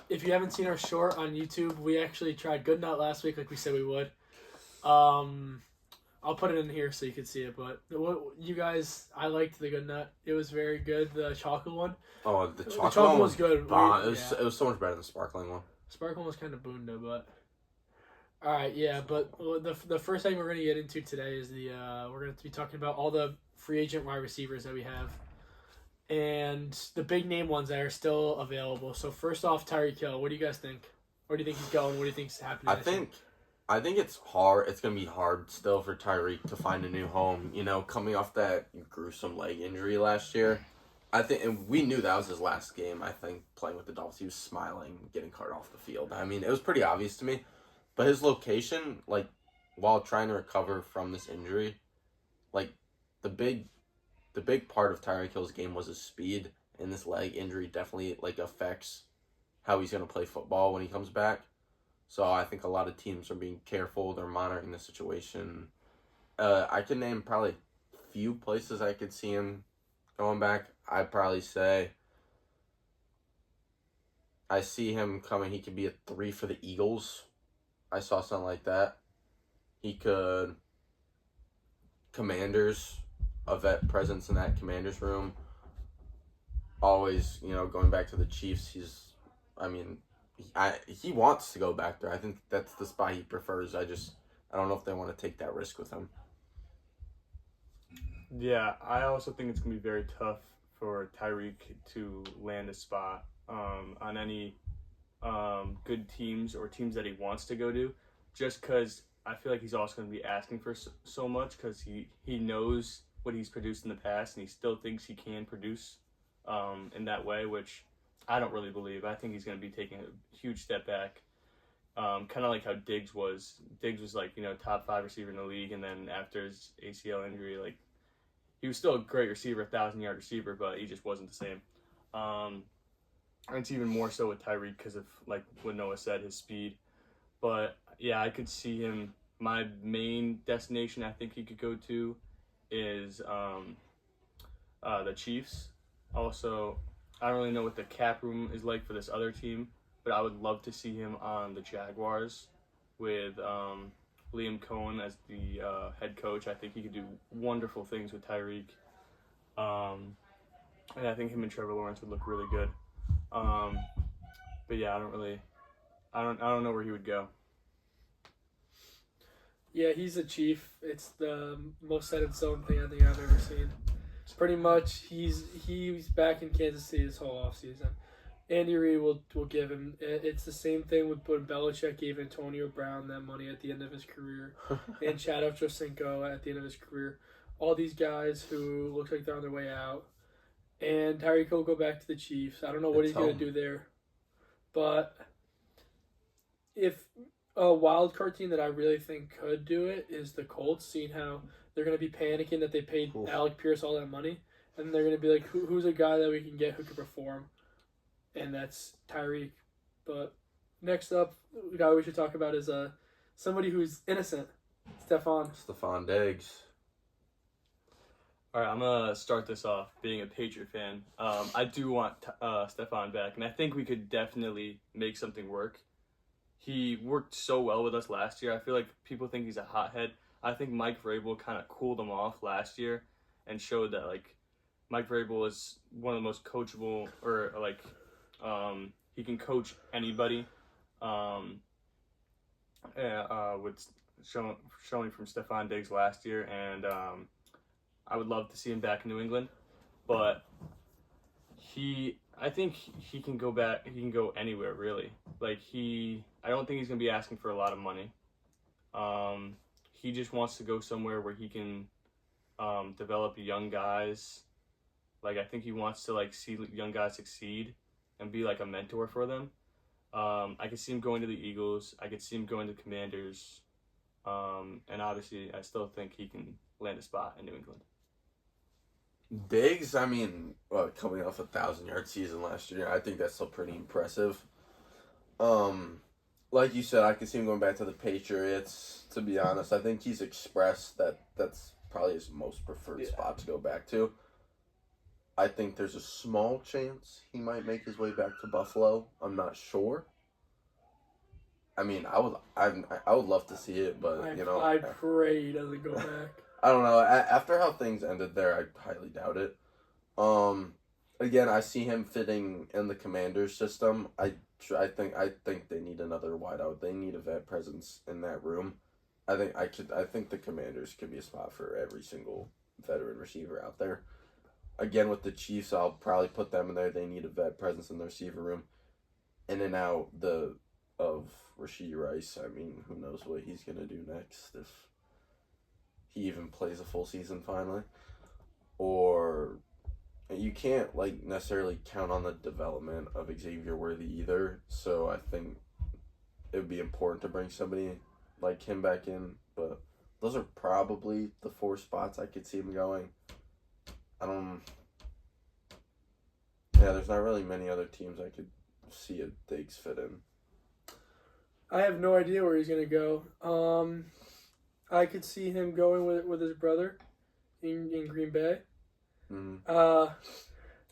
If you haven't seen our short on YouTube, we actually tried Good Nut last week, like we said we would. I'll put it in here so you can see it. But you guys, I liked the Good Nut. It was very good. The chocolate one. Oh, the chocolate one was good. It was so much better than the sparkling one. Sparkling was kind of boonda, but. All right, yeah, but the first thing we're going to get into today is we're going to be talking about all the free agent wide receivers that we have, and the big name ones that are still available. So first off, Tyreek Hill. What do you guys think? Where do you think he's going? What do you think's happening? I think it's hard. It's going to be hard still for Tyreek to find a new home. You know, coming off that gruesome leg injury last year, I think, and we knew that was his last game. I think playing with the Dolphins, he was smiling, getting carted off the field. I mean, it was pretty obvious to me. But his location, like, while trying to recover from this injury, like, the big part of Tyreek Hill's game was his speed, and this leg injury definitely, like, affects how he's going to play football when he comes back. So I think a lot of teams are being careful. They're monitoring the situation. I can name probably a few places I could see him going back. I'd probably say I see him coming. He could be a 3 for the Eagles. I saw something like that. He could Commanders, a vet presence in that Commanders room. Always, going back to the Chiefs, he wants to go back there. I think that's the spot he prefers. I don't know if they want to take that risk with him. Yeah, I also think it's going to be very tough for Tyreek to land a spot on any good teams or teams that he wants to go to, just because I feel like he's also going to be asking for so much because he knows what he's produced in the past and he still thinks he can produce in that way, which I don't really believe. I think he's going to be taking a huge step back, kind of like how Diggs was. Diggs was like, top 5 receiver in the league, and then after his ACL injury, like, he was still a great receiver, 1,000-yard receiver, but he just wasn't the same. And it's even more so with Tyreek because of, like what Noah said, his speed. But, yeah, I could see him. My main destination I think he could go to is the Chiefs. Also, I don't really know what the cap room is like for this other team, but I would love to see him on the Jaguars with Liam Cohen as the head coach. I think he could do wonderful things with Tyreek. And I think him and Trevor Lawrence would look really good. But yeah, I don't know where he would go. Yeah, he's a Chief. It's the most set in stone thing I think I've ever seen. Pretty much, he's back in Kansas City this whole offseason. Andy Reid will give him. It's the same thing with when Belichick gave Antonio Brown that money at the end of his career, and Chad Ochocinco at the end of his career. All these guys who look like they're on their way out, and Tyreek will go back to the Chiefs. I don't know what he's going to do there, but if a wild card team that I really think could do it is the Colts, seeing how they're going to be panicking that they paid Alec Pierce all that money, and they're going to be like, who's a guy that we can get who can perform? And that's Tyreek. But next up, the guy we should talk about is somebody who's innocent, Stefon Diggs. All right, I'm going to start this off being a Patriot fan. I do want Stefon back, and I think we could definitely make something work. He worked so well with us last year. I feel like people think he's a hothead. I think Mike Vrabel kind of cooled him off last year and showed that, like, Mike Vrabel is one of the most coachable, or, like, he can coach anybody. With showing from Stefon Diggs last year, and I would love to see him back in New England, but I think he can go back. He can go anywhere, really. Like, I don't think he's gonna be asking for a lot of money. He just wants to go somewhere where he can develop young guys. Like, I think he wants to, like, see young guys succeed and be like a mentor for them. I could see him going to the Eagles. I could see him going to the Commanders. And obviously, I still think he can land a spot in New England. Diggs, I mean, coming off a 1,000-yard season last year, I think that's still pretty impressive. Like you said, I could see him going back to the Patriots. To be honest, I think he's expressed that that's probably his most preferred spot to go back to. I think there's a small chance he might make his way back to Buffalo. I'm not sure. I mean, I would love to see it, but I pray he doesn't go back. I don't know. After how things ended there, I highly doubt it. Again, I see him fitting in the Commanders system. I think they need another wideout. They need a vet presence in that room. I think the Commanders could be a spot for every single veteran receiver out there. Again, with the Chiefs, I'll probably put them in there. They need a vet presence in the receiver room. In and out of Rashee Rice. I mean, who knows what he's gonna do next if he even plays a full season finally. Or you can't necessarily count on the development of Xavier Worthy either. So I think it would be important to bring somebody like him back in. But those are probably the 4 spots I could see him going. There's not really many other teams I could see a Diggs fit in. I have no idea where he's gonna go. I could see him going with his brother in Green Bay. Mm-hmm.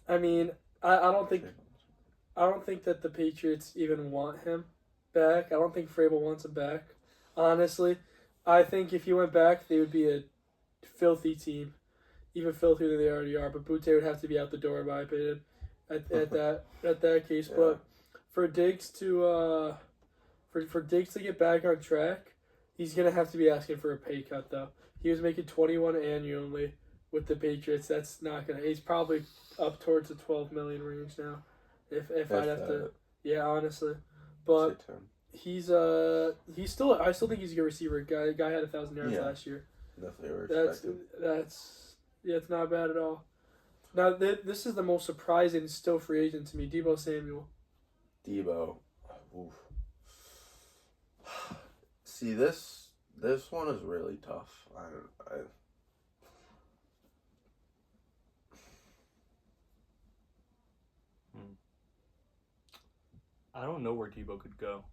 I mean, I don't think that the Patriots even want him back. I don't think Vrabel wants him back. Honestly, I think if he went back, they would be a filthy team, even filthier than they already are. But Butte would have to be out the door, in my opinion, at that case. Yeah. But for Diggs to for Diggs to get back on track, he's gonna have to be asking for a pay cut though. He was making $21 annually with the Patriots. That's not gonna. He's probably up towards the $12 million range now. If I'd have to, yeah, honestly, but he's I still think he's a good receiver. Guy had 1,000 yards last year. Definitely it's not bad at all. Now this is the most surprising still free agent to me, Deebo Samuel. Deebo, oof. See this one is really tough. I don't know where Deebo could go.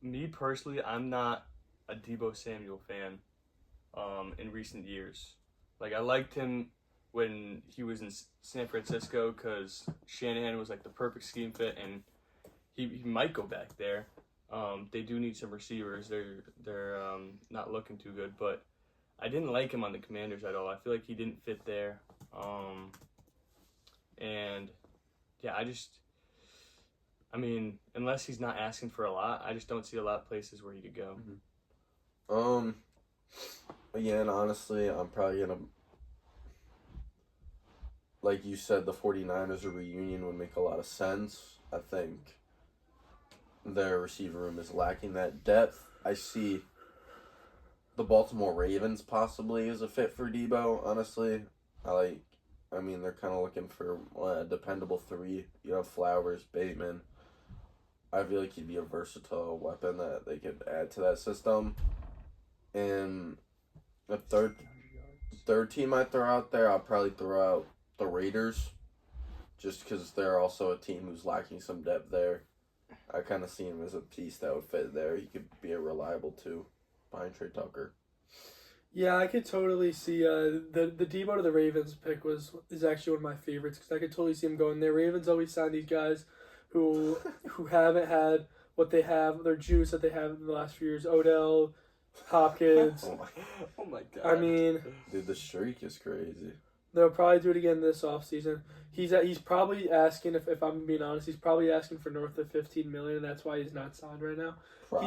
Me personally, I'm not a Deebo Samuel fan in recent years. I liked him when he was in San Francisco because Shanahan was the perfect scheme fit, and he might go back there. They do need some receivers. They're not looking too good, but I didn't like him on the Commanders at all. I feel like he didn't fit there. And yeah, unless he's not asking for a lot, I just don't see a lot of places where he could go. Mm-hmm. Again, honestly, I'm probably gonna, like you said, the 49ers, a reunion would make a lot of sense. I think their receiver room is lacking that depth. I see the Baltimore Ravens possibly as a fit for Deebo, honestly. They're kind of looking for a dependable 3. You have Flowers, Bateman. I feel like he'd be a versatile weapon that they could add to that system. And a third team I throw out there, I'll probably throw out the Raiders, just because they're also a team who's lacking some depth there. I kind of see him as a piece that would fit there. He could be a reliable 2 behind Trey Tucker. Yeah, I could totally see the Deebo to the Ravens pick is actually one of my favorites because I could totally see him going there. Ravens always sign these guys who haven't had what they have, their juice that they have in the last few years. Odell, Hopkins. Oh my God. I mean, dude, the streak is crazy. They'll probably do it again this offseason. He's probably asking, if I'm being honest, he's probably asking for north of $15 million, and that's why he's not signed right now.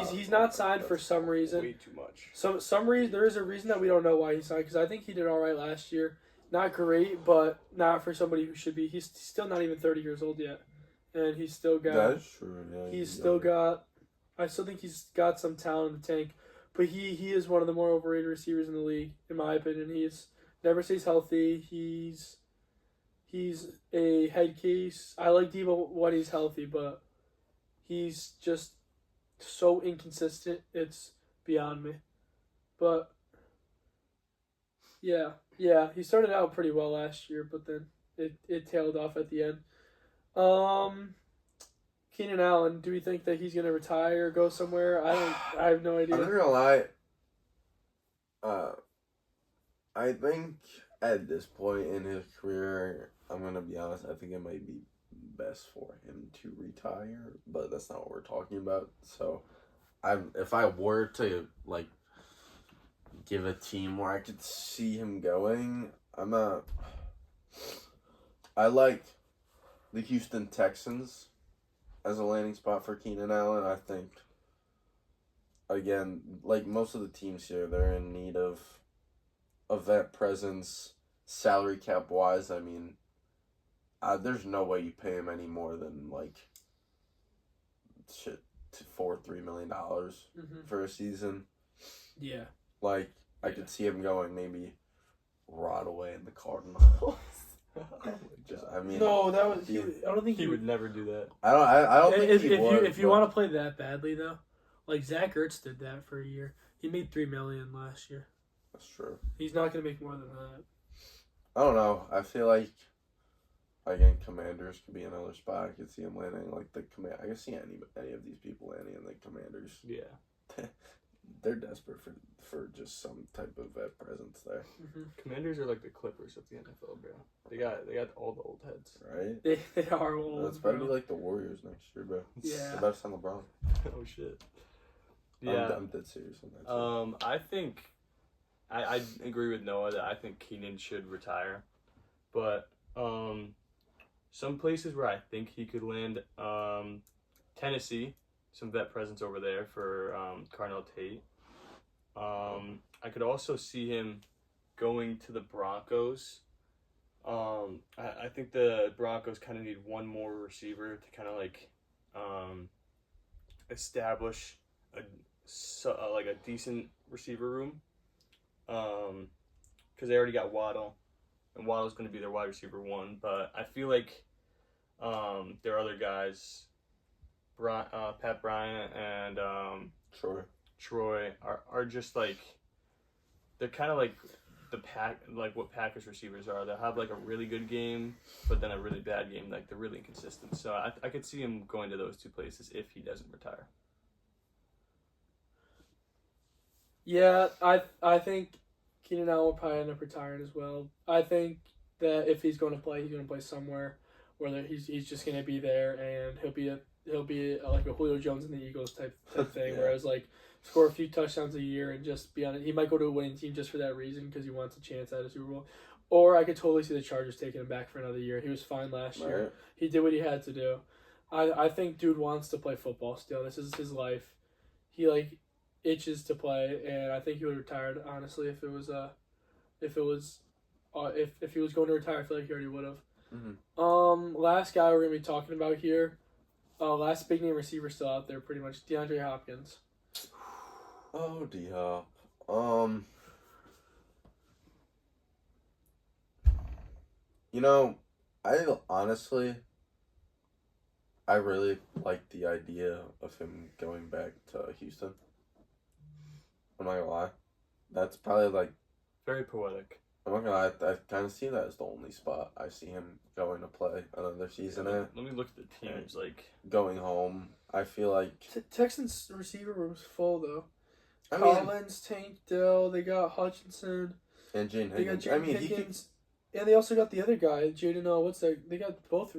He's not signed for some reason. Way too much. Some reason, there is a reason that we don't know why he signed, because I think he did all right last year. Not great, but not for somebody who should be. He's still not even 30 years old yet, and he's still got. That's true. Yeah, I still think he's got some talent in the tank, but he is one of the more overrated receivers in the league, in my opinion. He's never stays healthy. He's a head case. I like Deebo when he's healthy, but he's just so inconsistent. It's beyond me. But yeah, he started out pretty well last year, but then it tailed off at the end. Keenan Allen, do we think that he's gonna retire or go somewhere? I have no idea. I'm not gonna lie. I think at this point in his career, I'm gonna be honest. I think it might be best for him to retire, but that's not what we're talking about. So, if I were to like give a team where I could see him going, I like the Houston Texans as a landing spot for Keenan Allen. I think, again, like most of the teams here, they're in need of a vet presence, salary cap wise. I mean, there's no way you pay him any more than like $3 million for a season. Yeah. Like I could see him going maybe rot away in the Cardinals. I mean, no, that was. I don't think he would never do that. I don't think he would. If you want to play that badly though, like Zach Ertz did that for a year. He made $3 million last year. That's true. He's not gonna make more than that. I don't know. I feel like again, Commanders could be another spot. I could see him landing like the command. I could see any of these people landing in the Commanders. Yeah, they're desperate for just some type of vet presence there. Mm-hmm. Commanders are like the Clippers of the NFL, bro. They got all the old heads, right? They are old. It's better to be like the Warriors next year, bro. Yeah. They're about to sign LeBron. Oh shit. Yeah, I'm dead serious on that. I think I agree with Noah that I think Keenan should retire, but some places where I think he could land, Tennessee, some vet presence over there for Carnell Tate. I could also see him going to the Broncos. I think the Broncos kind of need one more receiver to kind of like establish a decent receiver room. Because they already got Waddle, and Waddle's going to be their wide receiver one. But I feel like their other guys, Pat Bryant and Troy are just like, they're kind of like the what Packers receivers are. They'll have like a really good game, but then a really bad game. Like they're really inconsistent. So I could see him going to those two places if he doesn't retire. Yeah, I think Keenan Allen will probably end up retiring as well. I think that if he's going to play somewhere where he's just going to be there, and he'll be like a Julio Jones in the Eagles type thing. Yeah. Whereas like score a few touchdowns a year and just be on it. He might go to a winning team just for that reason because he wants a chance at a Super Bowl. Or I could totally see the Chargers taking him back for another year. He was fine last year. He did what he had to do. I think dude wants to play football still. This is his life. He like itches to play, and I think he would have retired honestly if he was going to retire. I feel like he already would have. Mm-hmm. Last guy we're gonna be talking about here, last big name receiver still out there, pretty much DeAndre Hopkins. Oh, D-Hop. You know, I really like the idea of him going back to Houston. I'm not gonna lie. That's probably like... Very poetic. I'm not gonna lie, I kind of see that as the only spot I see him going to play another season at. Let me look at the teams, like... Going home, I feel like... Texans receiver room was full, though. I mean, Collins, Tank Dell, they got Hutchinson. And Jane They got Higgins. Jane Higgins. And they also got the other guy, Jaden, what's that? They got both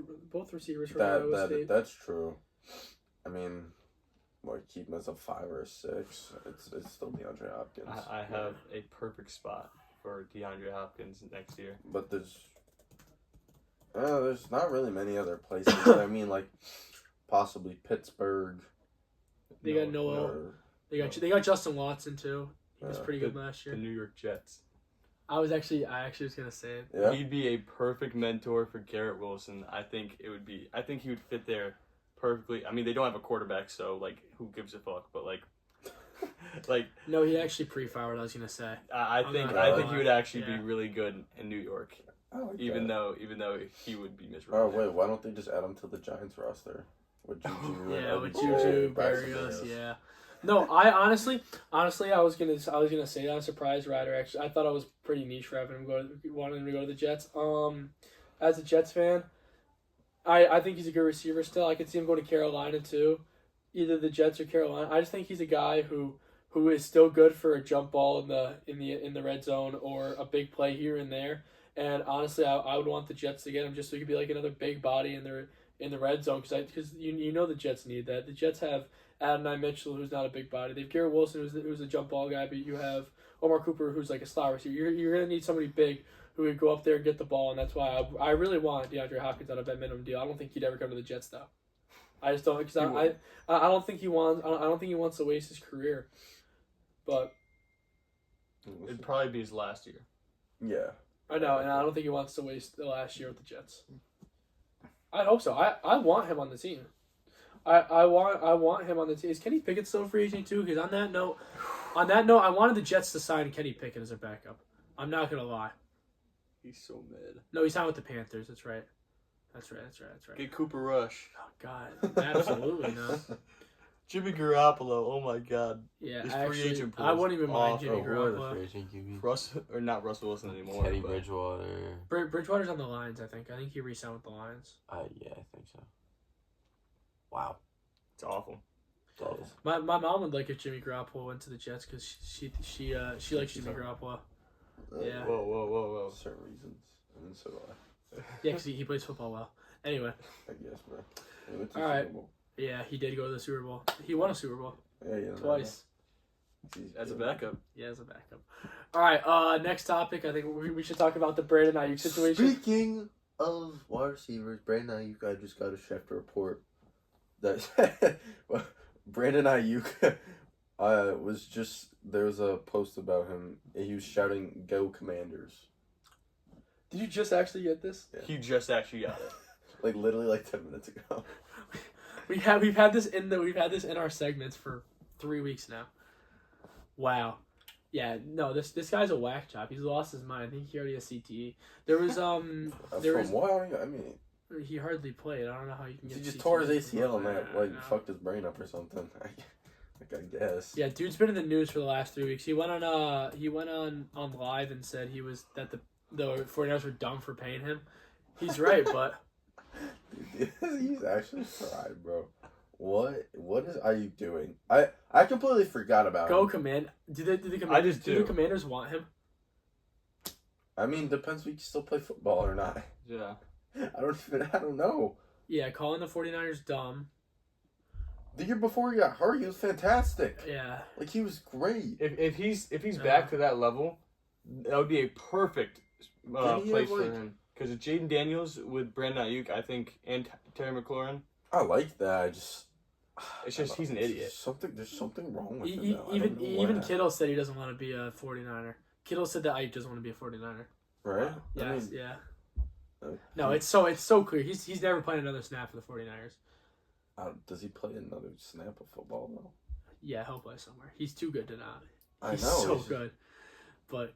receivers from Iowa State. That's true. I mean... keep him as a 5 or a 6. It's still DeAndre Hopkins. I have a perfect spot for DeAndre Hopkins next year. But there's not really many other places. I mean, like possibly Pittsburgh. They got Noah. They got Justin Watson too. He was pretty good last year. The New York Jets. I actually was gonna say it. Yeah. He'd be a perfect mentor for Garrett Wilson. I think he would fit there perfectly. I mean, they don't have a quarterback, so like, who gives a fuck? But like, no, he actually pre-fired. I was gonna say. I think he would actually be really good in New York, even though he would be miserable. Oh wait, why don't they just add him to the Giants roster with Juju? With Juju, Barrios, yeah. No, I honestly, I was gonna say that. I'm surprised Ryder actually. I thought I was pretty niche for having him wanting him to go to the Jets. As a Jets fan, I think he's a good receiver still. I could see him go to Carolina too, either the Jets or Carolina. I just think he's a guy who who is still good for a jump ball in the red zone or a big play here and there. And honestly, I would want the Jets to get him just so he could be like another big body in the red zone because you know the Jets need that. The Jets have Adonai Mitchell, who's not a big body. They have Garrett Wilson, who's a jump ball guy, but you have Omar Cooper, who's like a slot receiver. You're gonna need somebody big who would go up there and get the ball, and that's why I really want DeAndre Hopkins on a vet minimum deal. I don't think he'd ever come to the Jets though. I just don't because I don't think he wants to waste his career. But It'd probably be his last year. Yeah. I know, and I don't think he wants to waste the last year with the Jets. I hope so. I want him on the team. I want him on the team. Is Kenny Pickett still a free agent too? Because on that note, I wanted the Jets to sign Kenny Pickett as a backup. I'm not gonna lie. He's so mad. No, he's not with the Panthers. That's right. That's right. Get Cooper Rush. Oh God, absolutely no. Jimmy Garoppolo. Oh my God. Yeah, His actually, free agent I wouldn't even mind Jimmy Who are the Garoppolo. free agent QBs? Not Russell Wilson anymore. Teddy but Bridgewater. Bridgewater's on the Lions. I think he re-signed with the Lions. Yeah, I think so. Wow. It's awful. That is. My mom would like if Jimmy Garoppolo went to the Jets because she likes Jimmy Garoppolo. Yeah. Whoa. Certain reasons. And so do I. Yeah, because he plays football well. Anyway. I guess, bro. He went to All right. Super Bowl. Yeah, he did go to the Super Bowl. He won a Super Bowl Yeah. twice. As a backup. Yeah, as a backup. All right. Next topic. I think we should talk about the Brandon Ayuk situation. Speaking of wide receivers, Brandon Ayuk, I just got a Schefter report that Brandon Ayuk there was a post about him. He was shouting "Go Commanders." Did you just actually get this? Yeah. He just actually got it. Like literally 10 minutes ago. We've had this in our segments for 3 weeks now. Wow. Yeah, no, this guy's a whack job. He's lost his mind. I think he already has CTE. There was What? I mean, he hardly played. I don't know how you can get. he just CTE tore his from ACL and that. that fucked his brain up or something. I guess. Yeah, dude's been in the news for the last 3 weeks. He went on live and said that the 49ers were dumb for paying him. He's right, but He's actually fried, bro. What is Ayuk doing? I completely forgot about go him. command. Do the Commanders want him? I mean, depends if we can still play football or not. Yeah. I don't know. Yeah, calling the 49ers dumb. The year before he got hurt, he was fantastic. Yeah. Like, he was great. If he's back to that level, that would be a perfect place for him. Because it's Jaden Daniels with Brandon Ayuk, I think, and Terry McLaurin. I like that. It's just he's an idiot. There's something wrong with him now. Even Kittle said he doesn't want to be a 49er. Kittle said that Ayuk doesn't want to be a 49er. Right? Yes, yeah. No, it's so clear. He's never playing another snap for the 49ers. Does he play another snap of football, though? Yeah, he'll play somewhere. He's too good to not. He's so good. But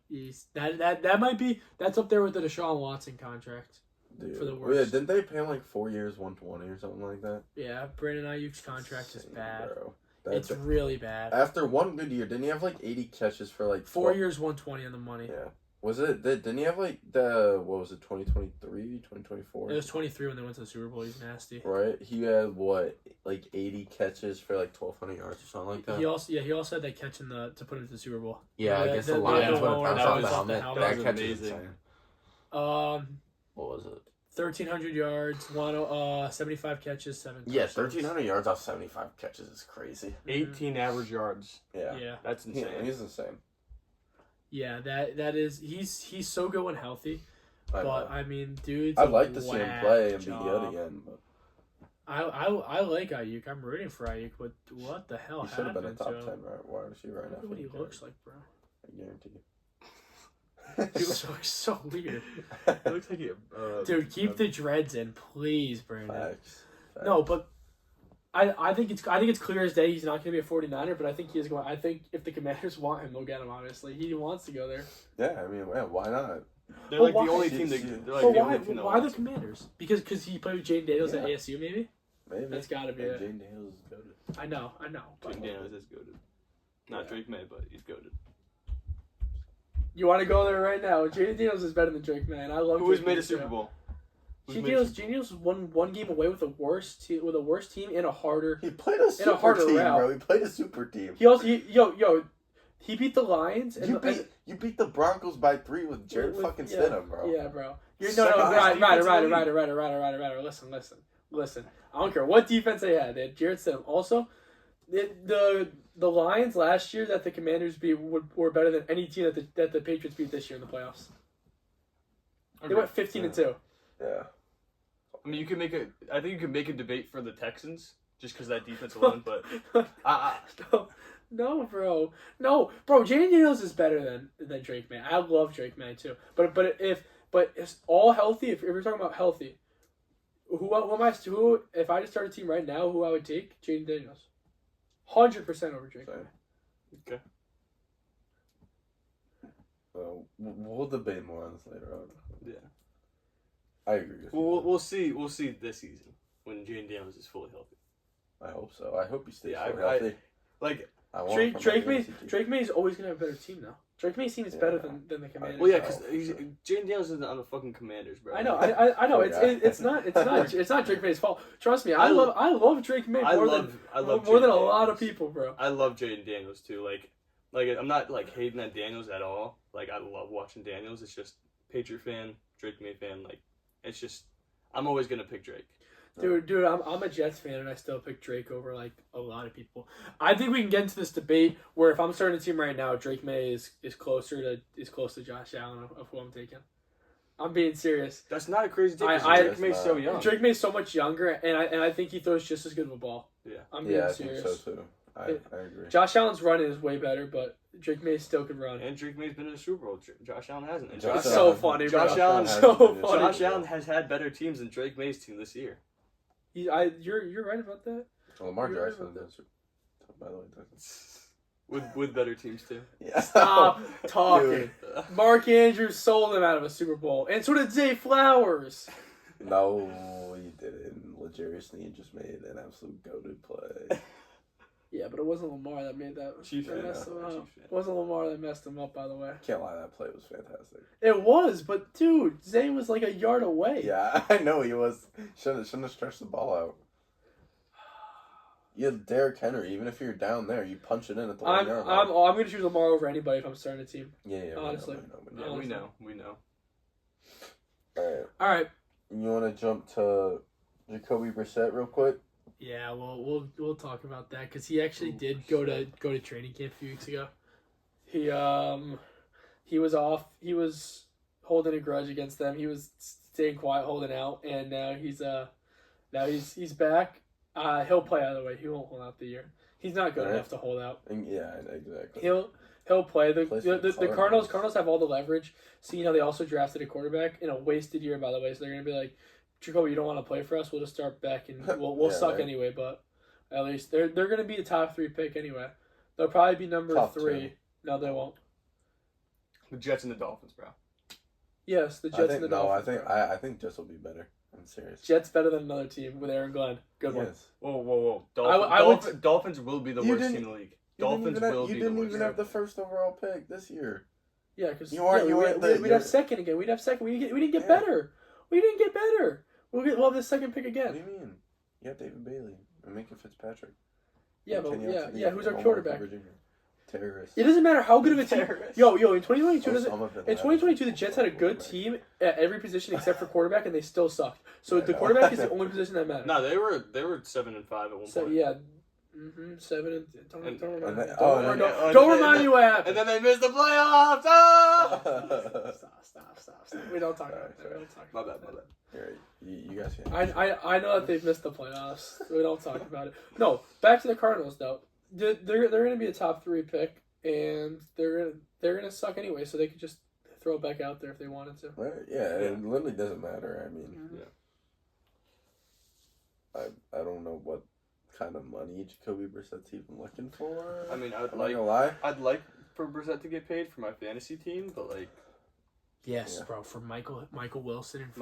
that might be up there with the Deshaun Watson contract. Dude. For the worst. Yeah, didn't they pay him like 4 years, 120 or something like that? Yeah, Brandon Ayuk's contract is bad. Bro. It's really bad. After one good year, didn't he have like 80 catches for like 4 years, 120 on the money? Yeah. Didn't he have like 2023, 2024? It was 23 when they went to the Super Bowl. He's nasty. Right? He had like 80 catches for like 1,200 yards or something like that? He also had that catch to put him to the Super Bowl. Yeah, against the Lions when it bounced off the helmet. That That was catch is amazing. insane. What was it? 1,300 yards, 75 catches, 7 Yeah, touchdowns. 1,300 yards off 75 catches is crazy. 18 average yards. Yeah. That's insane. He's insane. Yeah, that is he's so good when healthy. I mean, dude, I'd like to see him play and be good again. But I like Ayuk. I'm rooting for Ayuk, but what the hell he should have been a happened top to him? 10 wide receiver right now. Look at what he looks like, bro. I guarantee you. He looks so weird. It looks like he. Dude, keep the dreads in, please, Brandon. Facts. No, but I think it's clear as day he's not going to be a 49er, but I think he is going. I think if the Commanders want him, they'll get him. Obviously, he wants to go there. Yeah, I mean, why not? They're like the only team that. They're like But the only team that why the wants him. Commanders? Because he played with Jaden Daniels at Yeah. ASU, maybe. Maybe That's got to be and it. Jane Daniels is goated. I know. Jaden Daniels is goated. Not Drake May, but he's goated. You want to go there right now? Jaden Daniels is better than Drake, man. I love. Who has Drake made May a Super too. Bowl? Daniels won one game away with a worse team and a harder. He played a super team, route. bro. He played a super team. He beat the Lions. And you beat the Broncos by 3 with Jared fucking Stidham, bro. Yeah, bro. Right. Listen. I don't care what defense they had. They had Jared Stidham. Also, the Lions last year that the Commanders beat were better than any team that the Patriots beat this year in the playoffs. They went 15-2. Yeah. I mean, I think you can make a debate for the Texans just because that defense alone, but No, bro. Jaden Daniels is better than Drake May. I love Drake May too. But it's all healthy. If we're talking about healthy, if I just start a team right now, who I would take? Jaden Daniels, 100% over Drake May. Okay. We'll debate more on this later on. Yeah. I agree with you. We'll see this season when Jaden Daniels is fully healthy. I hope so. I hope he stays healthy. Drake May is always gonna have a better team now. Drake May's team is better than the Commanders. Well, yeah, because Jaden Daniels isn't on the fucking Commanders, bro. I know. I know. It's not Drake May's fault. Trust me. I love Drake May more than a lot of people, bro. I love Jaden Daniels too. Like I'm not like hating on Daniels at all. Like I love watching Daniels. It's just Patriot fan, Drake May fan. Like it's just I'm always gonna pick Drake. Dude, I'm a Jets fan and I still pick Drake over like a lot of people. I think we can get into this debate where if I'm starting a team right now, Drake May is close to Josh Allen of who I'm taking. I'm being serious. That's not a crazy take. Drake May's so young. Drake May's so much younger, and I think he throws just as good of a ball. Yeah, I'm being serious. I think so too. I agree. Josh Allen's running is way better, but Drake May still could run. And Drake May's been in the Super Bowl. Josh Allen hasn't. That's so funny, bro. Josh Allen has had better teams than Drake May's team this year. You're right about that. Lamar Jackson does. By the way, with better teams too. Yeah. Stop talking. Mark Andrews sold him out of a Super Bowl, and so did Zay Flowers. No, he didn't. L'Jarius Sneed just made an absolute goated play. Yeah, but it wasn't Lamar that made that. Messed him up. It wasn't Lamar that messed him up, by the way. Can't lie, that play was fantastic. It was, but dude, Zay was like a yard away. Yeah, I know he was. Shouldn't have stretched the ball out. You had Derrick Henry. Even if you're down there, you punch it in at the 1 yard line. I'm gonna choose Lamar over anybody if I'm starting a team. Yeah. Honestly, we know. All right. You want to jump to Jacoby Brissett real quick? Yeah, well, we'll talk about that because he actually did go to training camp a few weeks ago. He was off. He was holding a grudge against them. He was staying quiet, holding out, and now he's back. He'll play either way. He won't hold out the year. He's not good enough to hold out. Yeah, exactly. He'll play. The Cardinals have all the leverage. So they also drafted a quarterback in a wasted year, by the way. So they're gonna be like, Jacoby, you don't want to play for us? We'll just start back and we'll suck anyway. But at least they're gonna be a top 3 pick anyway. They'll probably be number top 3. 2. No, they won't. The Jets and the Dolphins, bro. Yes, the Jets and the Dolphins. I think Jets will be better. I'm serious. Jets better than another team with Aaron Glenn. Good one. Whoa. Dolphins will be the worst team in the league. Dolphins will be the worst. You didn't even have the first overall pick this year. Yeah, because we'd have second again. We'd have second. We didn't get better. We didn't get better. We'll have the second pick again. What do you mean? You have David Bailey and Minka Fitzpatrick. Yeah, who's our quarterback? Terrorist. It doesn't matter how good of a team. Yo, in 2022, the Jets had a good team at every position except for quarterback, and they still sucked. So the quarterback is the only position that matters. No, they were 7-5 at one point. Yeah. 7 and don't remind me what happened. And then they missed the playoffs. Ah! Stop. We don't talk about that. My bad. You guys can't. I know that they've missed the playoffs. We don't talk about it. No, back to the Cardinals though. They're going to be a top 3 pick, and they're gonna suck anyway. So they could just throw it back out there if they wanted to. Right? Yeah, it literally doesn't matter. I mean, I don't know what kind of money Jacoby Brissett's even looking for. I mean, I'd like for Brissett to get paid for my fantasy team, but like. Yes, bro. For Michael Wilson and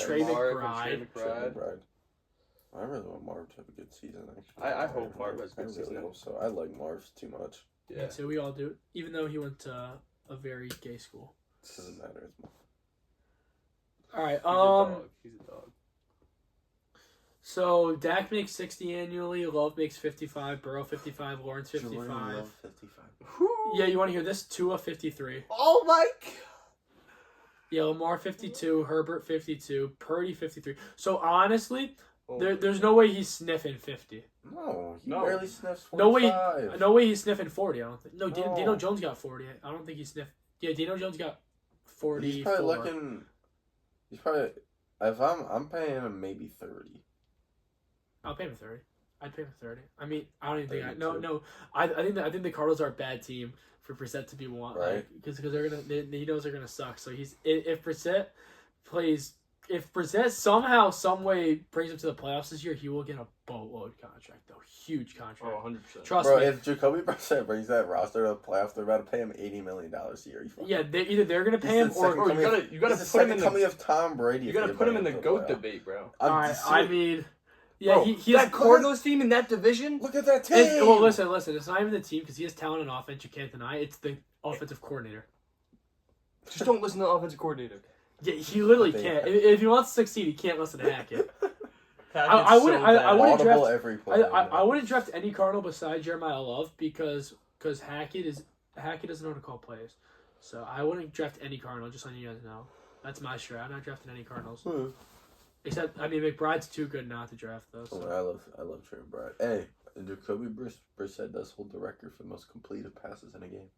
Trey McBride. I really want Marv to have a good season. Actually, I hope Marv has a good season. I really hope so. I like Marv too much. Yeah, so we all do. Even though he went to a very gay school. Doesn't matter. All right. He's a dog. He's a dog. So Dak makes 60 annually. Love makes 55. Burrow 55. Lawrence 55. Love 55. Yeah, you want to hear this? Tua 53. Oh my god. Yeah, Lamar 52. Herbert 52. Purdy 53. So honestly, there's no way he's sniffing 50. No, he No. barely sniffs 45. No way he's sniffing 40. I don't think. No, No. Dino Jones got 40. I don't think he sniffed. Yeah, Dino Jones got 44. He's probably looking. He's probably. If I'm paying him maybe 30. I'll pay him 30. I'd pay him 30. I mean, I don't even think. 32. No. I think the Cardinals are a bad team for Brissett to be one. Right. Because they're gonna. He knows they're gonna suck. So if Brissett plays. If Brissett somehow, some way brings him to the playoffs this year, he will get a boatload contract, though. Huge contract. Oh, 100%. Trust Bro, me. if Jacoby Brissett brings that roster to the playoffs, they're about to pay him $80 million a year. Yeah, either they're gonna pay him or you gotta he's put him the in coming the. of Tom Brady. You gotta put him in the GOAT debate, bro. I mean, yeah, Bro, he that has Cardinals team in that division. Look at that team. well, listen. It's not even the team because he has talent on offense. You can't deny. It's the offensive coordinator. Just don't listen to the offensive coordinator. Yeah, he literally can't. If he wants to succeed, he can't listen to Hackett. I wouldn't- I wouldn't draft- every play. I wouldn't draft any Cardinal besides Jeremiah Love because Hackett doesn't know how to call plays. So I wouldn't draft any Cardinal. Just letting you guys know. That's my strat. I'm not drafting any Cardinals. Except McBride's too good not to draft though. So. I love Trey McBride. Hey, Jacoby Brissett does hold the record for most completed passes in a game.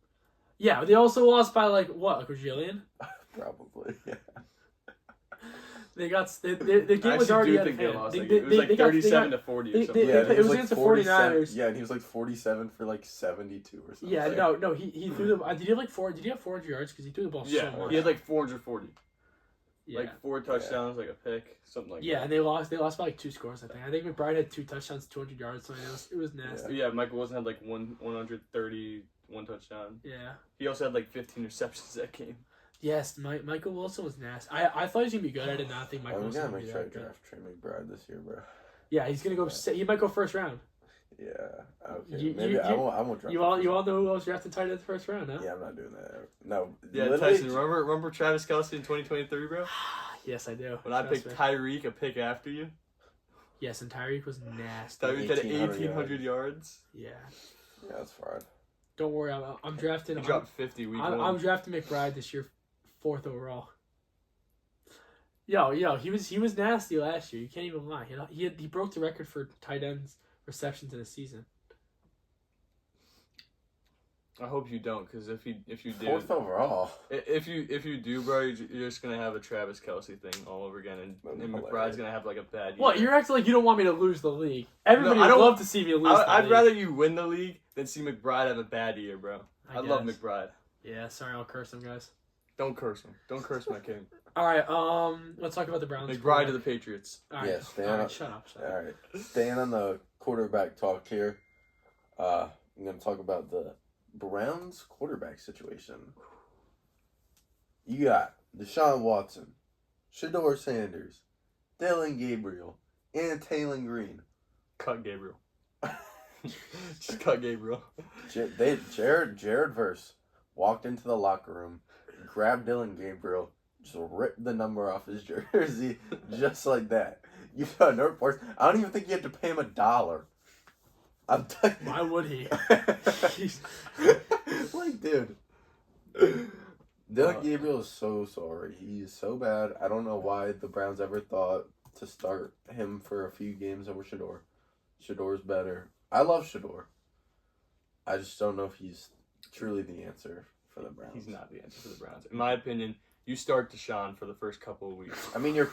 Yeah, they also lost by like a Bajillion? Probably. Yeah. They got the game was already out of hand. It was like 37 to 40 or something. It was against the 49ers. Yeah, and he was like 47 for like 72 or something. Yeah, no, he threw the. Did he have 400 yards? Because he threw the ball so much. He had like 440. Yeah. Like 4 touchdowns, like a pick, something like that. Yeah, and they lost by like 2 scores. I think McBride had 2 touchdowns, 200 yards. So it was nasty. Yeah, Michael Wilson had like 131 touchdown. Yeah. He also had like 15 receptions that game. Yes, Michael Wilson was nasty. I thought he was gonna be good. I did not think Michael Wilson I'm would be gonna make that sure I good. draft Trey McBride this year, bro. Yeah, he's gonna go. He might go first round. Yeah. Okay. I won't draft. You all know who else drafted tight end in the first round, huh? Yeah, I'm not doing that. No. Yeah, literally- Tyson, remember Travis Kelce in 2023, bro? Yes, I do. When I Trust picked me. Tyreek a pick after you. Yes, and Tyreek was nasty. Tyreek had 1,800 1,800 yards. Yeah. Yeah, that's fine. Don't worry, I'm drafting. He dropped 50 week one. I'm drafting McBride this year, 4th overall. Yo, he was nasty last year. You can't even lie. He broke the record for tight ends receptions in a season. I hope you don't, because if you do, 4th overall. if you do, bro, you're just gonna have a Travis Kelce thing all over again, and McBride's gonna have like a bad year. What? You're acting like you don't want me to lose the league. Everybody No, I would don't- love to see me lose. the I'd league. rather you win the league than see McBride have a bad year, bro. I love guess. McBride. Yeah, sorry, I'll curse him, guys. Don't curse him. Don't curse my king. All right, let's talk about the Browns. McBride to the Patriots. All right, Yeah, stand all right, up. shut up. All right. Staying on the quarterback talk here, I'm going to talk about the Browns quarterback situation. You got Deshaun Watson, Shador Sanders, Dylan Gabriel, and Taylor Green. Cut Gabriel. Just cut Gabriel. Jared Verse walked into the locker room, grabbed Dylan Gabriel, just ripped the number off his jersey, just like that. You got no reports. I don't even think you had to pay him $1. Why would he? Like, dude. Dylan Gabriel is so sorry. He's so bad. I don't know why the Browns ever thought to start him for a few games over Shador. Shador's better. I love Shador. I just don't know if he's truly the answer for the Browns. He's not the answer for the Browns. In my opinion, you start Deshaun for the first couple of weeks. I mean, you're...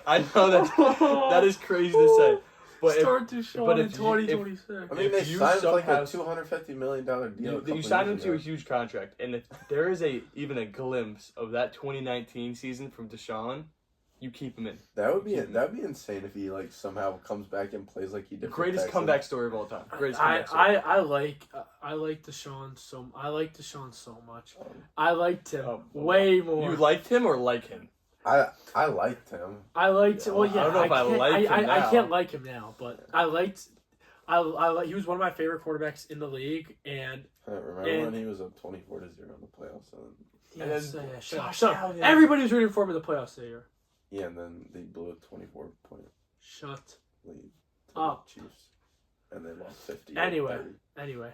I know that is crazy to say. But Start to show in 2026. I mean, they you signed like a somehow- $250 million deal. You signed him to a huge contract, and if there is even a glimpse of that 2019 season from Deshaun, you keep him in. That'd be insane if he like somehow comes back and plays like he did. for Greatest Texas. comeback story of all time. Greatest comeback story. I like Deshaun so. I like Deshaun so much. I liked him way more. You liked him or like him? I liked him. I liked. Well, yeah. I don't know if I like him I now. can't like him now, but I liked. He was one of my favorite quarterbacks in the league, and Remember when he was up 24-0 in the playoffs? And Yes, then yeah, shut up, Josh shut up. Allen. Everybody was rooting for him in the playoffs that year. Yeah, and then they blew a 24-point Shut lead to up. the Chiefs, and they lost 50. Anyway. 30. Anyway.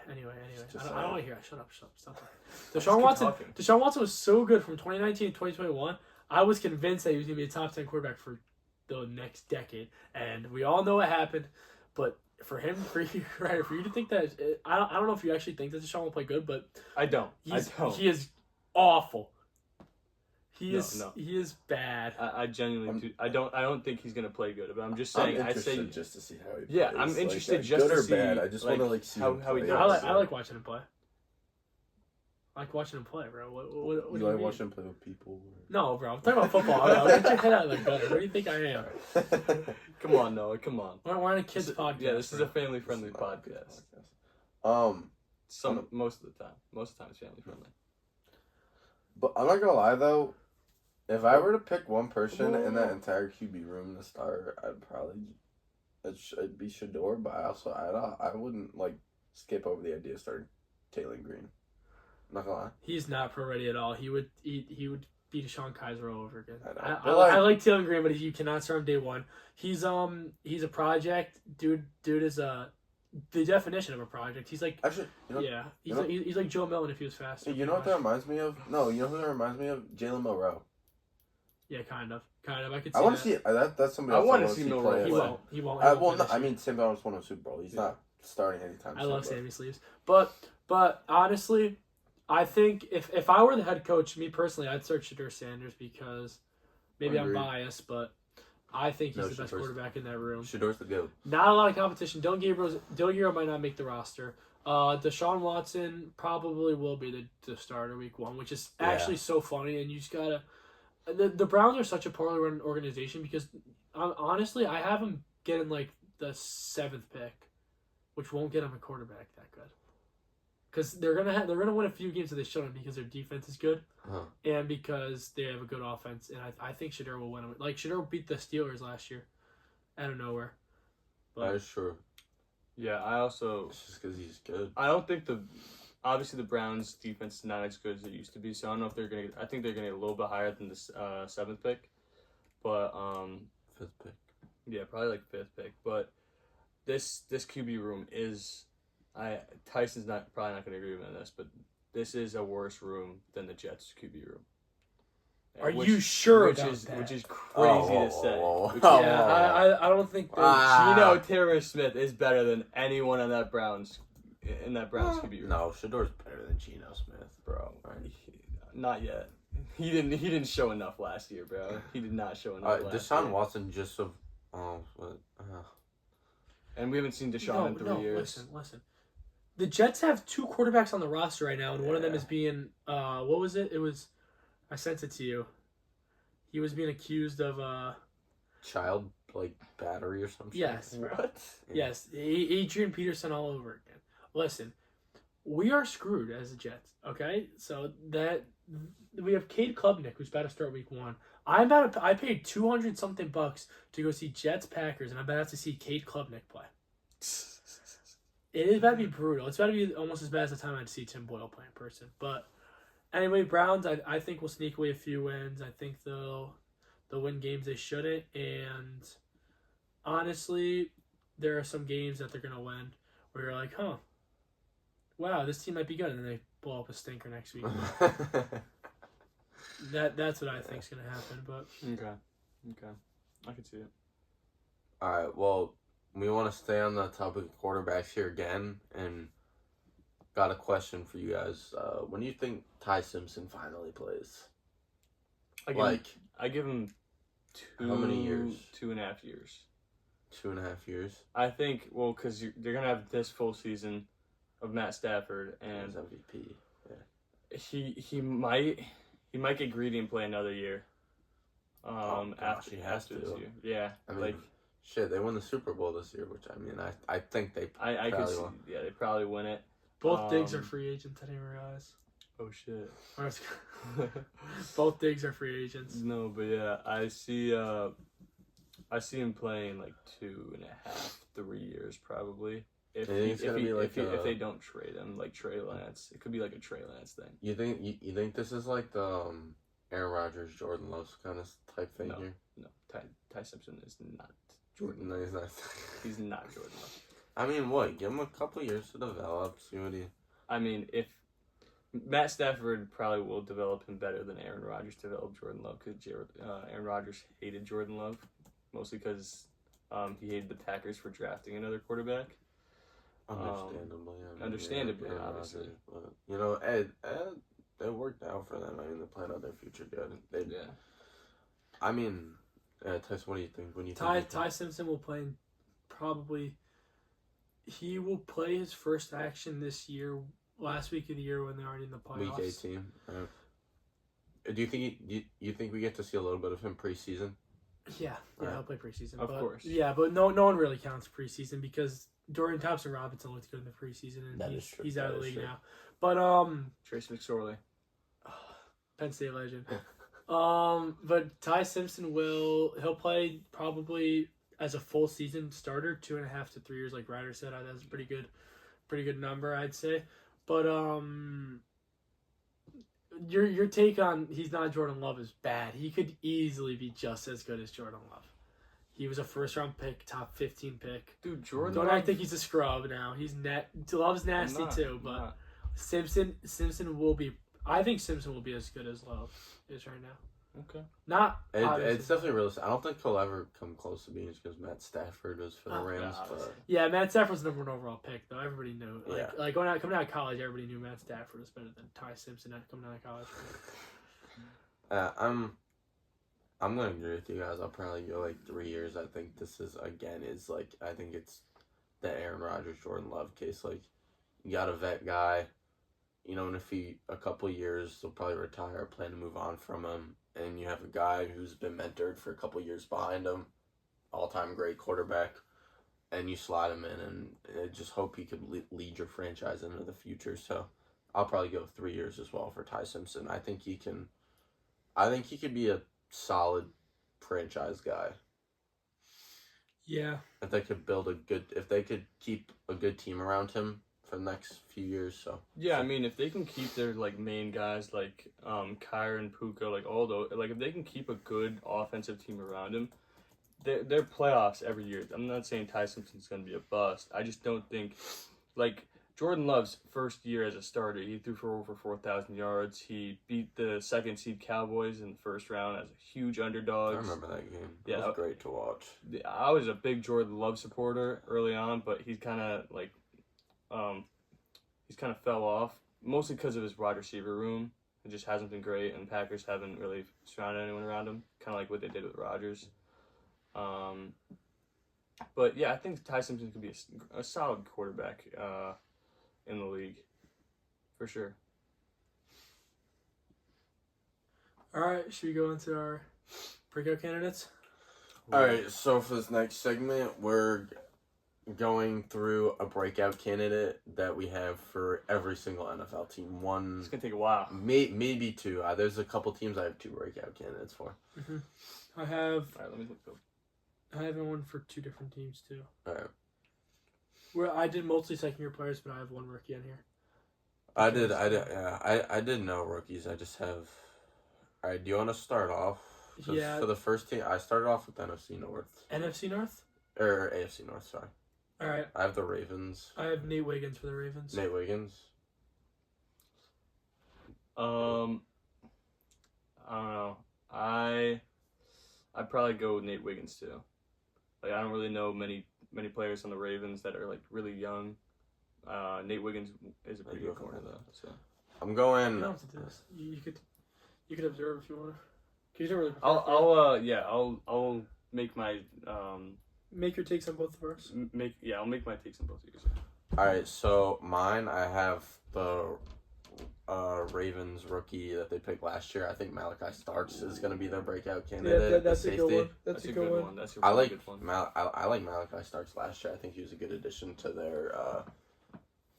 Just I don't want to saying. hear it. Shut up. Stop talking. Just Deshaun keep Watson. talking. Deshaun Watson was so good from 2019 to 2021. I was convinced that he was going to be a top 10 quarterback for the next decade, and we all know what happened. But for you to think that, I don't know if you actually think that Deshaun will play good, but I don't. he is awful. He No. is bad. I genuinely do. I don't think he's gonna play good. But I'm just saying. I'm interested just to see how he plays. Yeah, I'm interested like, just good to or see, bad. I just want to like, see how him he play. does. I like watching him play. I like watching him play, bro. What You do like mean? watching him play with people? Or... No, bro. I'm talking about football. Get your head out of the gutter. What do you think I am? Come on, Noah. Come on. We're on a kids podcast. Yeah, this is bro. a family-friendly podcast. Most of the time it's family friendly. But I'm not gonna lie though, if I were to pick one person in that entire QB room to start, it'd be Shador. But I wouldn't like skip over the idea of starting Taylor Green. I'm not gonna lie. He's not pro ready at all. He would beat Deshaun Kaiser all over again. I I like Taylor Green, but you cannot start him day one. He's a project. Dude is the definition of a project. He's like Actually, he's like Joe Milton if he was faster. You know what that reminds me of? No, you know who that reminds me of? Jalen Monroe. Yeah, kind of. I could see. I want to see that's somebody I else wanna wanna see Monroe play. play. He won't. Well, no, I mean, Sam Darnold's won a Super Bowl. He's not starting anytime soon. I love Sammy Sleeves, but honestly, I think if I were the head coach, me personally, I'd start Shedeur Sanders because maybe I'm biased, but I think he's the best quarterback in that room. Shedor's the GOAT. Not a lot of competition. Dylan Gabriel might not make the roster. Deshaun Watson probably will be the starter week 1, which is actually so funny. And you just gotta. The Browns are such a poorly run organization because honestly, I have them getting like the 7th pick, which won't get them a quarterback that good. Because they're gonna win a few games that they shouldn't because their defense is good, and because they have a good offense. And I think Shedeur will win. Like Shedeur beat the Steelers last year, out of nowhere. But, that is true. Yeah, I also. It's just because he's good. I don't think obviously the Browns' defense is not as good as it used to be. So I don't know if they're gonna. I think they're gonna get a little bit higher than the 7th pick, but 5th pick. Yeah, probably like 5th pick. But this QB room is. Tyson's probably not going to agree with me on this, but this is a worse room than the Jets QB room. Are you sure which about is that? Which is crazy to say. I don't think that Geno Terror-Smith is better than anyone on that Browns QB room. No, Shedor's better than Geno Smith, bro. Not yet. He didn't show enough last year, bro. He did not show enough last year. Deshaun Watson and we haven't seen Deshaun in 3 years. Listen. The Jets have 2 quarterbacks on the roster right now, and one of them is being what was it? It was I sent it to you. He was being accused of child battery or something. Yes. What? Yes, Adrian Peterson all over again. Listen, we are screwed as the Jets. Okay, so that we have Cade Klubnik who's about to start week 1. I paid $200 something bucks to go see Jets Packers, and I'm about to see Cade Klubnik play. It is about to be brutal. It's about to be almost as bad as the time I'd see Tim Boyle play in person. But anyway, Browns, I think will sneak away a few wins. I think they'll win games they shouldn't. And honestly, there are some games that they're going to win where you're like, wow, this team might be good. And then they blow up a stinker next week. That's what I think is going to happen. But Okay. I can see it. All right, well, we want to stay on the topic of quarterbacks here again, and got a question for you guys. When do you think Ty Simpson finally plays? I give him how many years? 2.5 years. 2.5 years? I think, well, because they're going to have this full season of Matt Stafford, and MVP. Yeah. He might get greedy and play another year. After he has this to. year. Yeah. I mean, shit, they won the Super Bowl this year, which I think they I could see, yeah, they probably win it. Both Diggs are free agents, I didn't realize. Oh shit. Both Diggs are free agents. No, but yeah, I see him playing like 2.5, 3 years probably. if they don't trade him, like Trey Lance, it could be like a Trey Lance thing. You think this is like the Aaron Rodgers, Jordan Love kind of type thing here? No, Ty Simpson is not Jordan. No, he's not. He's not Jordan Love. I mean, what? Give him a couple years to develop. See what he. I mean, if Matt Stafford probably will develop him better than Aaron Rodgers developed Jordan Love, because Aaron Rodgers hated Jordan Love, mostly because he hated the Packers for drafting another quarterback. Understandably, obviously. But, it worked out for them. I mean, they planned out their future good. I mean, Tyson, what do you think? When you Ty Simpson will play he will play his first action this year, last week of the year when they're already in the playoffs. Week 18. Do you think you think we get to see a little bit of him preseason? Yeah, he'll play preseason. Of course. Yeah, but no one really counts preseason because Dorian Thompson-Robinson looked good in the preseason, and he's out of the league now. But Trace McSorley, Penn State legend. But Ty Simpson he'll play probably as a full season starter, 2.5 to 3 years, like Ryder said. That's a pretty good number, I'd say. But your take on he's not Jordan Love is bad. He could easily be just as good as Jordan Love. He was a first-round pick, top 15 pick. Dude, Jordan. Don't act like he's a scrub now. Love's nasty too, but Simpson will be. I think Simpson will be as good as Love is right now. Okay. It's definitely realistic. I don't think he'll ever come close to being as good as Matt Stafford was for the Rams. But yeah, Matt Stafford's the number 1 overall pick, though. Everybody knew. Like coming out of college, everybody knew Matt Stafford was better than Ty Simpson coming out of college. I'm gonna agree with you guys. I'll probably go like 3 years. I think this is I think it's the Aaron Rodgers, Jordan Love case. Like, you got a vet guy, in a couple years they'll probably retire, plan to move on from him, and you have a guy who's been mentored for a couple years behind him, all-time great quarterback, and you slide him in, and I just hope he could lead your franchise into the future. So I'll probably go 3 years as well for Ty Simpson. I think he could be a solid franchise guy. Yeah. If they could keep a good team around him for the next few years. So yeah, I mean, if they can keep their main guys like Kyron, Puka, all those, if they can keep a good offensive team around him, they're playoffs every year. I'm not saying Ty Simpson's going to be a bust. I just don't think Jordan Love's first year as a starter, he threw for over 4,000 yards. He beat the second seed Cowboys in the first round as a huge underdog. I remember that game. It was great to watch. I was a big Jordan Love supporter early on, but he's kind of fell off, mostly because of his wide receiver room. It just hasn't been great, and Packers haven't really surrounded anyone around him, kind of like what they did with Rodgers. But yeah, I think Ty Simpson could be a solid quarterback in the league, for sure. All right, should we go into our breakout candidates? All right, so for this next segment, we're going through a breakout candidate that we have for every single NFL team. One. It's gonna take a while. Maybe 2. There's a couple teams I have 2 breakout candidates for. Mm-hmm. I have. All right, let me look up. I have one for 2 different teams too. All right. Where I did mostly second-year players, but I have 1 rookie in here. I did no rookies. I just have. All right. Do you want to start off? Yeah. For the first team, I started off with NFC North. NFC North? Or AFC North. Sorry. All right. I have the Ravens. I have Nate Wiggins for the Ravens. Nate Wiggins. I don't know. I'd probably go with Nate Wiggins too. I don't really know many players on the Ravens that are really young. Nate Wiggins is a pretty good corner though. So I'm going. You don't have to do this. You could observe if you want. You don't really I'll make my make your takes on both of ours. I'll make my takes on both of yours. All right, so mine, I have the Ravens rookie that they picked last year. I think Malachi Starks is going to be their breakout candidate. Yeah, that's a good one. That's a good one. That's a really good one. I like Malachi Starks last year. I think he was a good addition to their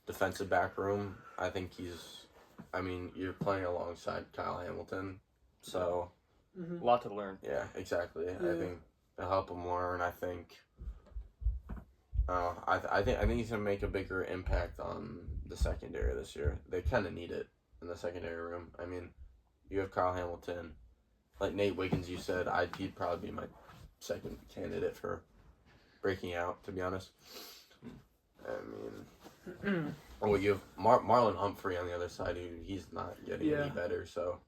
defensive back room. I think you're playing alongside Kyle Hamilton, so a lot to learn. Yeah, exactly. Yeah. I think it'll help him learn. I think I think he's gonna make a bigger impact on the secondary this year. They kind of need it in the secondary room. I mean, you have Kyle Hamilton, like Nate Wiggins. You said he'd probably be my second candidate for breaking out. To be honest, I mean, well, you have Marlon Humphrey on the other side, who he's not getting any better. So,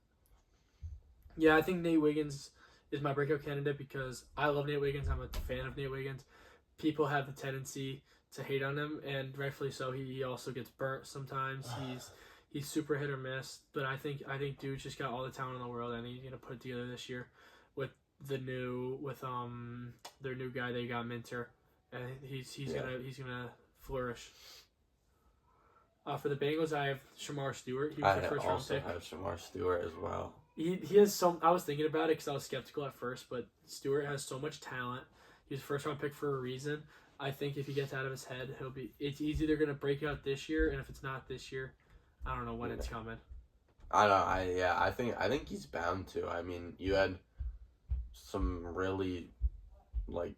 yeah, I think Nate Wiggins is my breakout candidate because I love Nate Wiggins. I'm a fan of Nate Wiggins. People have the tendency to hate on him, and rightfully so. He also gets burnt sometimes. He's super hit or miss, but I think dude's just got all the talent in the world, and he's gonna put it together this year with their new guy they got, Minter, and he's gonna flourish. For the Bengals, I have Shamar Stewart. He was the first round pick. I have Shamar Stewart as well. He has some. I was thinking about it because I was skeptical at first, but Stewart has so much talent. He's a first round pick for a reason. I think if he gets out of his head, he's either gonna break out this year, and if it's not this year, I don't know when it's coming. I think he's bound to. I mean, you had some really like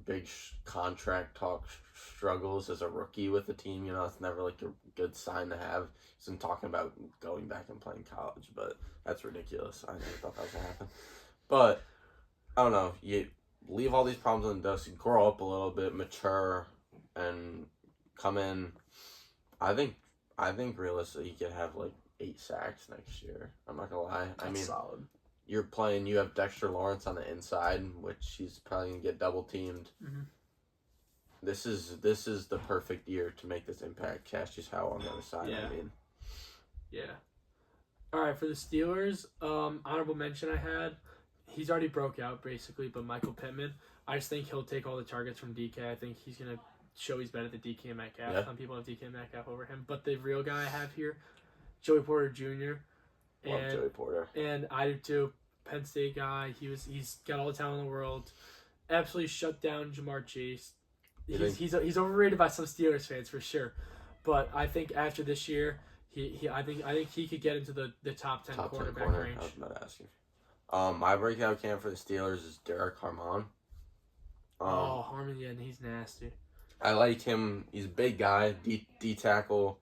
big contract talk struggles as a rookie with the team. You know, it's never like a good sign to have. He's been talking about going back and playing college, but that's ridiculous. I never thought that was gonna happen. But I don't know. You leave all these problems in the dust. You grow up a little bit, mature, and come in. I think realistically, he could have like 8 sacks next year. I'm not gonna lie. That's solid. You have Dexter Lawrence on the inside, which he's probably gonna get double teamed. Mm-hmm. This is the perfect year to make this impact. Cassius Howell on the other side. Yeah. I mean, yeah. All right, for the Steelers, honorable mention I had. He's already broke out basically, but Michael Pittman. I just think he'll take all the targets from DK. I think he's gonna show he's better than DK Metcalf. Yeah. Some people have DK Metcalf over him, but the real guy I have here, Joey Porter Jr. love Joey Porter. And I do too. Penn State guy. He's got all the talent in the world. Absolutely shut down Jamar Chase. He's overrated by some Steelers fans for sure, but I think after this year, I think he could get into the top 10 quarterback range. I was about to ask you. My breakout camp for the Steelers is Derek Harmon. Harmon, yeah, and he's nasty. I like him. He's a big guy, D tackle.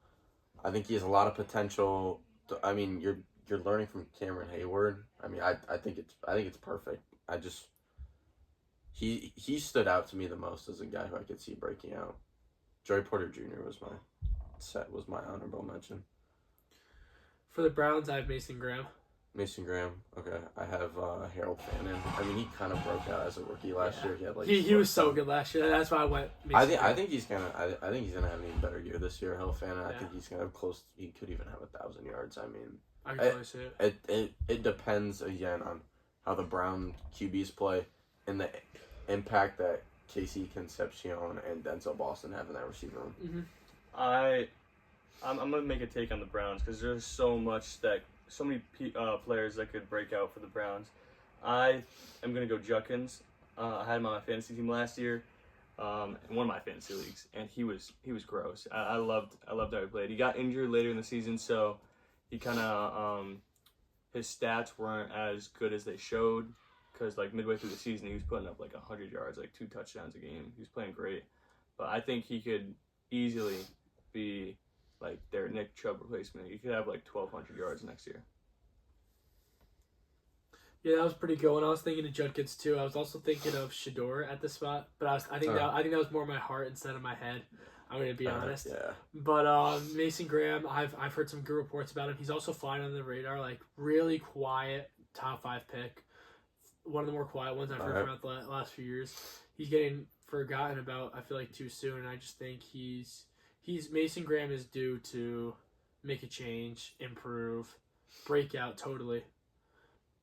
I think he has a lot of potential. I mean, you're learning from Cameron Hayward. I mean, I think it's perfect. He stood out to me the most as a guy who I could see breaking out. Joey Porter Jr. was my honorable mention. For the Browns, I have Mason Graham. Mason Graham, okay. I have Harold Fannin. I mean, he kind of broke out as a rookie last year. He had he was so good last year. That's why I went. I think he's gonna have an even better year this year. Harold Fannin. I think he's gonna have close. He could even have 1,000 yards. I mean, I can totally see it. It depends again on how the Brown QBs play and the impact that Casey Concepcion and Denzel Boston have in that receiver room. Mm-hmm. I'm gonna make a take on the Browns because there's so many players that could break out for the Browns. I am gonna go Judkins. I had him on my fantasy team last year, in one of my fantasy leagues, and he was gross. I loved how he played. He got injured later in the season, so he kind of his stats weren't as good as they showed. Because like midway through the season, he was putting up like 100 yards, like 2 touchdowns a game. He was playing great, but I think he could easily be like their Nick Chubb replacement. He could have like 1,200 yards next year. Yeah, that was pretty good. When I was thinking of Judkins too, I was also thinking of Shador at the spot, but I think that was more my heart instead of my head. I'm gonna be honest. Yeah. But Mason Graham, I've heard some good reports about him. He's also flying under the radar, like really quiet top 5 pick. One of the more quiet ones I've heard from the last few years. He's getting forgotten about, I feel like, too soon. I just think Mason Graham is due to make a change, improve, break out totally.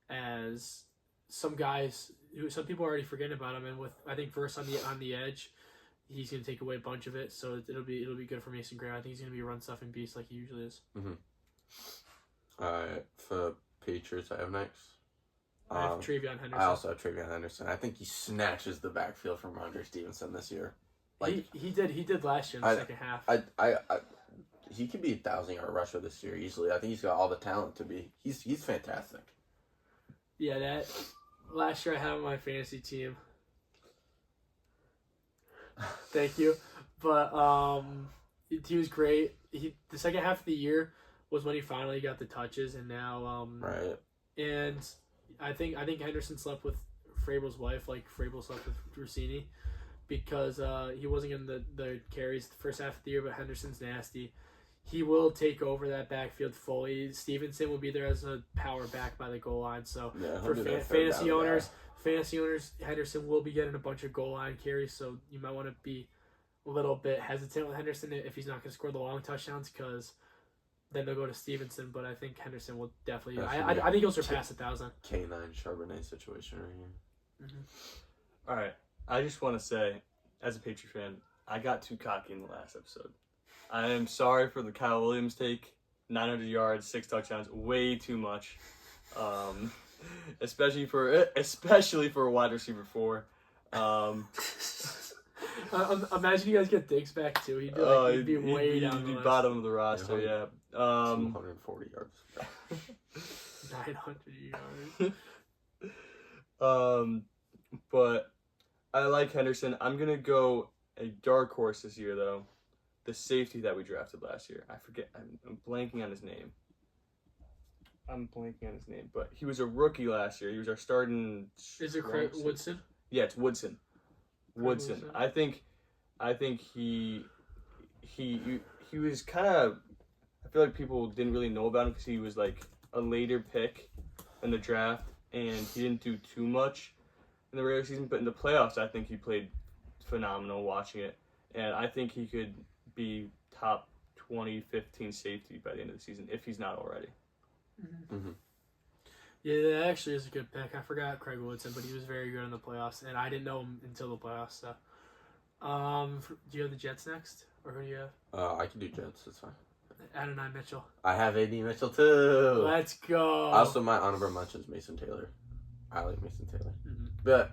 As some people are already forgetting about him, and with I think Verse on the edge, he's gonna take away a bunch of it. So it'll be good for Mason Graham. I think he's gonna be a run stuffing beast like he usually is. Mm-hmm. All right, for Patriots, I have next. I have Travion Henderson. I also have Travion Henderson. I think he snatches the backfield from Ramondre Stevenson this year. Like he did last year in the second half. He could be a 1,000-yard rusher this year easily. I think he's got all the talent to be. He's fantastic. Yeah, that last year I had him on my fantasy team. Thank you. But he was great. The second half of the year was when he finally got the touches, and now Right. And I think Henderson slept with Frable's wife, like Frable slept with Rossini, because he wasn't getting the carries the first half of the year, but Henderson's nasty. He will take over that backfield fully. Stevenson will be there as a power back by the goal line. So Yeah, for fantasy owners, Henderson will be getting a bunch of goal line carries. So you might want to be a little bit hesitant with Henderson if he's not going to score the long touchdowns, because then they'll go to Stevenson. But I think Henderson will definitely. I think he'll surpass 1,000. K9 Charbonnet situation right here. Mm-hmm. All right. I just want to say, as a Patriot fan, I got too cocky in the last episode. I am sorry for the Kyle Williams take. 900 yards, 6 touchdowns, way too much. Especially for a wide receiver 4. Imagine you guys get Diggs back too. He'd be way down the list. Bottom of the roster, yeah. 240 yards. 900 yards. But I like Henderson. I'm gonna go a dark horse this year, though. The safety that we drafted last year. I forget. I'm blanking on his name. But he was a rookie last year. He was our starting. Is it Craig Woodson? Yeah, it's Woodson. Woodson. I think he was kind of. I feel like people didn't really know about him because he was like a later pick in the draft, and he didn't do too much in the regular season. But in the playoffs, I think he played phenomenal. Watching it, and I think he could be top 20-15 safety by the end of the season if he's not already. Mm-hmm. Yeah, that actually is a good pick. I forgot Craig Woodson, but he was very good in the playoffs, and I didn't know him until the playoffs. So, do you have the Jets next, or who do you have? I can do Jets. That's fine. Adonai Mitchell. I have AD Mitchell too. Let's go. Also, my honorable mention is Mason Taylor. I like Mason Taylor. Mm-hmm. But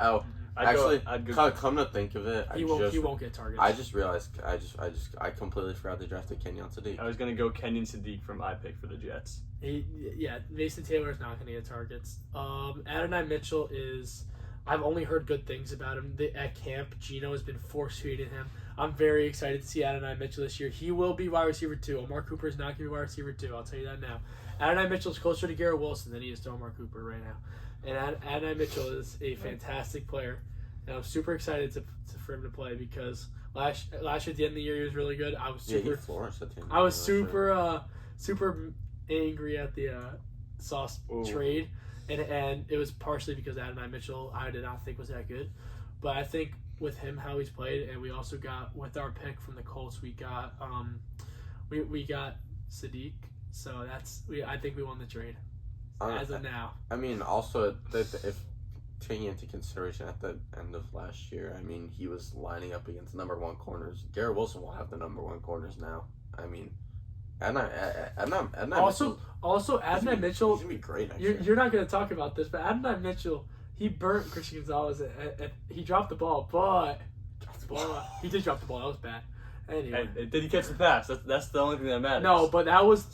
I'd go, come to think of it, he won't get targets. I just realized I completely forgot they drafted Kenyon Sadiq. I was gonna go Kenyon Sadiq from my pick for the Jets. Mason Taylor is not going to get targets. Adonai Mitchell is. I've only heard good things about him. At camp, Gino has been force-feeding him. I'm very excited to see Adonai Mitchell this year. He will be wide receiver 2. Omar Cooper is not going to be wide receiver 2. I'll tell you that now. Adonai Mitchell is closer to Garrett Wilson than he is to Omar Cooper right now. And Adonai Mitchell is a fantastic player. And I'm super excited for him to play because last year at the end of the year he was really good. I was super angry at the Sauce trade, and it was partially because Adonai Mitchell I did not think was that good, but I think with him how he's played, and we also got with our pick from the Colts we got we got Sadiq, so I think we won the trade as of now. I mean, also if taking into consideration at the end of last year, I mean he was lining up against number 1 corners. Garrett Wilson will have the number 1 corners now. I mean. Also, Adonai Mitchell. He's gonna be great. You're not going to talk about this, but Adonai Mitchell, he burnt Christian Gonzalez. He dropped the ball, but he did drop the ball. That was bad. Anyway, and did he catch the pass? That's the only thing that matters. No, but that was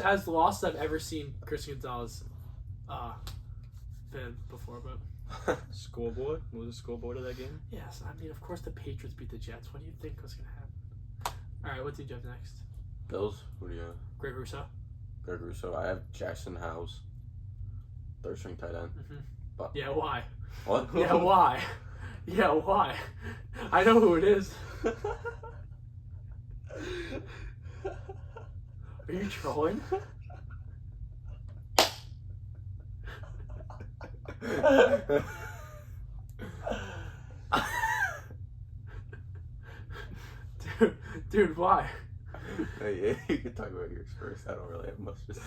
as lost as I've ever seen Christian Gonzalez been before. But scoreboard was a scoreboard of that game. Yes, I mean of course the Patriots beat the Jets. What do you think was going to happen? All right, what team do you have next? Bills? Who do you have? Greg Rousseau. I have Jackson House. 3rd string tight end. Mm-hmm. But yeah, why? What? Yeah, why? Yeah, why? I know who it is. Are you trolling? Dude, why? Yeah, you can talk about yours first. I don't really have much to say.